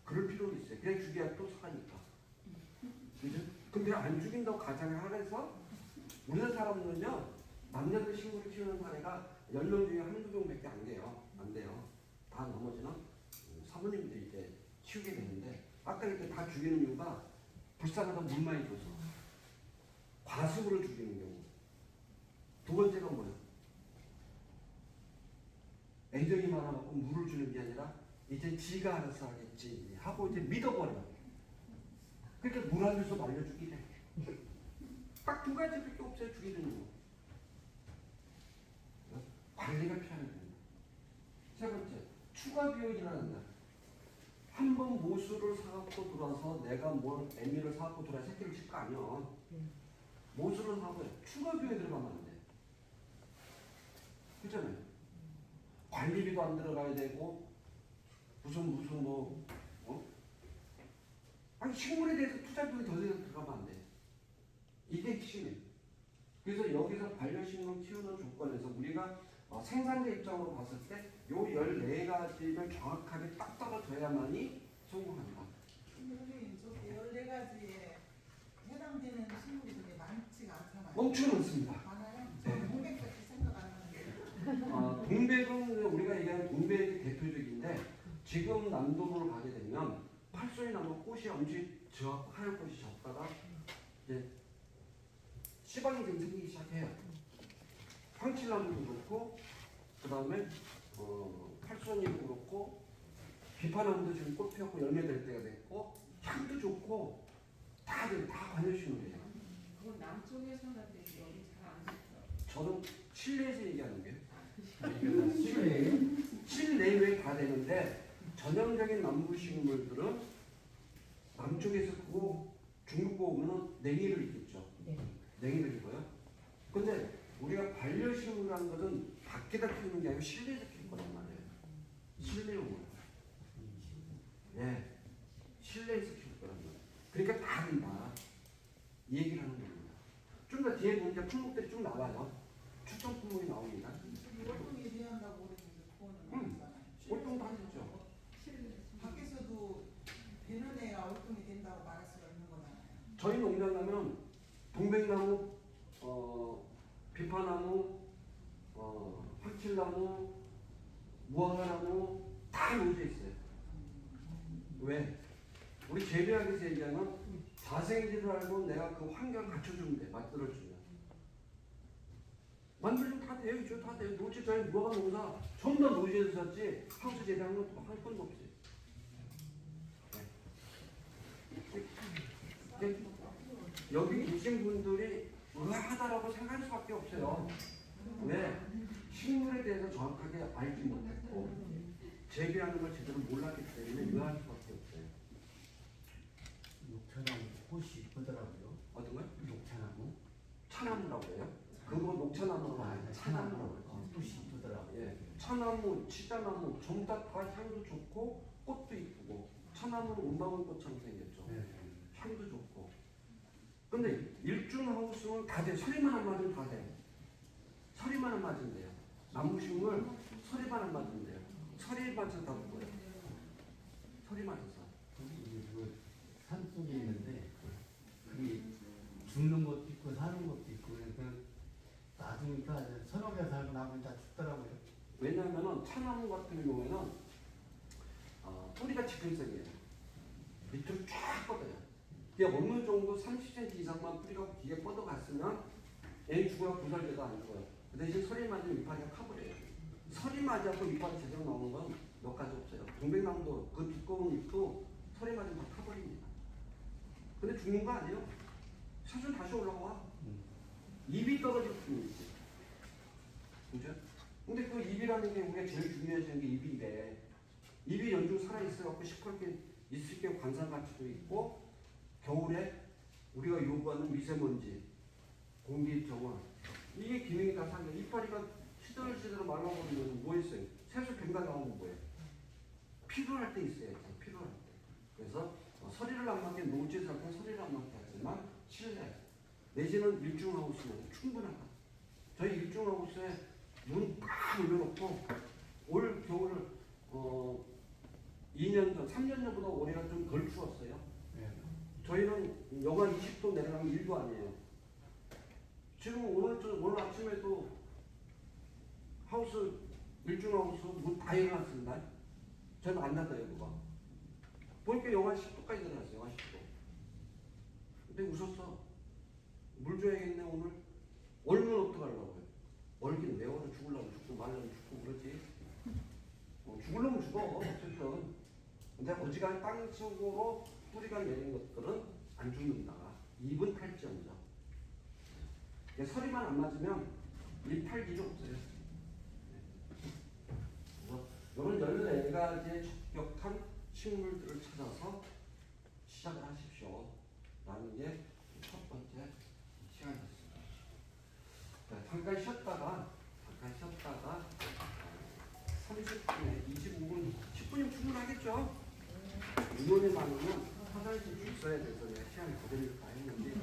그럴 필요도 있어요. 그냥 죽여야 또 사니까. 그죠? 근데 안 죽인다고 가장을 하면서 우리나라 사람들은요 남녀들 식물을 키우는 사례가 10명 중에 한두 명밖에 안 돼요. 안 돼요. 다 나머지는 사모님들이 이제 키우게 되는데 아까 이렇게 다 죽이는 이유가 불쌍하다 물 많이 줘서 과습으로 죽이는 경우. 두 번째가 뭐예요? 애정이 많아갖고 물을 주는 게 아니라 이제 지가 알아서 하겠지 하고 이제 믿어버려. 그러니까 물 안 줘서 말려 죽이래. 딱 두 가지밖에 없어요. 죽이는 이유. 관리가 필요해야 됩니다. 세 번째, 추가 비용이 일어난다. 한 번 모수를 사갖고 들어와서 내가 뭘 애미를 사갖고 들어와 새끼를 칠 거 아니야. 모수를 사고 추가 비용이 들어가면 안 돼. 그렇잖아요. 관리비도 안 들어가야 되고 무슨 뭐 아니 식물에 대해서 투자 비용이 더 들어가면 안 돼. 이게 핵심이에요. 그래서 여기서 반려식물 키우는 조건에서 우리가 생산자 입장으로 봤을 때 요 14가지를 정확하게 딱 떨어져야만이 성공한다. 선생님, 저 14가지에 해당되는 식물이 되게 많지가 않잖아요. 멈추는 않습니다. 많아요? 네. 저는 500까지 생각 안 하는데. 동백은 우리가 얘기하는 동백이 대표적인데 지금 남도로 가게 되면 팔순이 나무 꽃이 엄청 하얀 꽃이 졌다가 이제 시방이 좀 생기기 시작해요. 황칠나무도 그렇고 그 다음에 팔순이도 그렇고 비파나무도 지금 꽃 피었고 열매 될 때가 됐고 향도 좋고 다 관여식물이에요. 그건 남쪽에서는 되지 여기 잘 안 됐어. 저는 실내에서 얘기하는 게 실내에 실내외 다 되는데 전형적인 남부식물들은 남쪽에서 크고 중국 오면은 냉이를 입겠죠. 냉이를 입어요. 근데 우리가 반려식물이라는 것은 밖에다 키우는 게 아니고 실내에서 키울 거란 말이에요. 실내용으로. 네. 실내에서 키울 거란 말이에요. 그러니까 다 된다. 이 얘기를 하는 겁니다. 좀 더 뒤에 보니까 품목들이 쭉 나와요. 추천 품목이 나옵니다. 저기 월동이 대한다고 그랬는데 그거는 응. 아니잖아요. 월동도 하셨죠. 밖에서도 되는 애가 월동이 된다고 말할 수가 있는 거잖아요. 저희 농장 가면 동백나무, 비파나무, 황칠나무, 무화과나무 다 놓여져 있어요. 왜? 우리 재배학에서 얘기하면 자생지를 알고 내가 그 환경을 갖춰주면 돼. 만들어주면. 만들면 다 돼요. 이거 다 돼요. 노지 저희 누가 농사 전부 다 노지에서 샀지 하우스 재배한 것도 할 건도 없지. 네. 여기 계신 분들이 의아하다라고 생각할 수밖에 없어요. 왜? 식물에 대해서 정확하게 알지 못했고 재배하는 걸 제대로 몰랐기 때문에 의아할 수밖에 없어요. 녹차나무 꽃이 이쁘더라고요. 어떤 거요? 녹차나무. 차나무라고 해요? 그거 녹차나무가 아니라 차나무라고 해요. 꽃이 이쁘더라고요. 예, 차나무, 치자나무 전부 다 향도 좋고 꽃도 이쁘고 차나무는 운방울꽃처럼 생겼죠. 네. 향도 좋고. 근데 일중하우스는 다 돼. 서리만 안 맞으면 다 돼. 서리만 안 맞으면 돼요. 나무식물 서리만 안 맞으면 돼요. 서리 맞아서 다 먹어요. 서리 맞아서. 거기 그 산속에 있는데 그게 죽는 것도 있고 사는 것도 있고 그러니까 놔두니까 서너 개 살고 나면 다 죽더라고요. 왜냐하면 차나무 같은 경우에는 뿌리가 지근성이에요. 밑으로 쫙 뻗어요. 이게 어느 정도 30cm 이상만 뿌리가 뒤에 뻗어갔으면 얘 죽어야 구설개가 안 죽어요. 그 대신 서리 맞으면 이파리가 타버려요. 서리 맞아서 이파리 제대로 나오는 건 몇 가지 없어요. 동백나무도 그 두꺼운 잎도 서리 맞으면 다 타버립니다. 근데 죽는 거 아니에요. 사실 다시 올라와. 잎이 떨어질 뿐이지. 그죠? 근데 그 잎이라는 게 우리가 제일 중요해지는 게 잎인데 잎이 연중 살아있어갖고 시퍼렇게 있을 게 관상 가치도 있고 겨울에 우리가 요구하는 미세먼지, 공기 정화 이게 기능이 다 상해. 이파리가 시들시들 말라버리면 뭐 있어요? 새수 뱅가 나오면 뭐예요? 필요할 때 있어야지. 필요할 때. 그래서 서리를 안 맞게 노지에서 할 때 서리를 안 맞게 하지만 실내 내지는 일중하우스는 충분하다. 저희 일중하우스에 문 딱 올려놓고 올 겨울을 2년 전, 3년 전보다 올해가 좀 덜 추웠어요. 네. 저희는 영하 20도 내려가면 1도 아니에요. 지금 오늘 아침에도 하우스 일중하우스 문 다 열어놨습니다. 저는 안 닫아요 그거. 보니까 영하 10도까지 내려갔어요. 영하 10도. 근데 웃었어. 물 줘야겠네 오늘. 얼면 어떡하려고요. 얼긴 왜 얼어. 죽으려면 죽고 말려면 죽고 그러지. 죽으려면 죽어 어쨌든. 근데 어지간히 땅속으로 뿌리가 내린 것들은 안 죽는다. 잎은 탈지언정. 서리만 안 맞으면 잎 탈 일이 없어요. 그래서 이런 14가지의 적격한 식물들을 찾아서 시작을 하십시오. 라는 게 첫 번째 시간이었습니다. 잠깐 쉬었다가 30분에 25분, 10분이면 충분하겠죠? 인원이 많으면 화장실 줄 서야 돼서 내가 시간이 더 걸릴까 했는데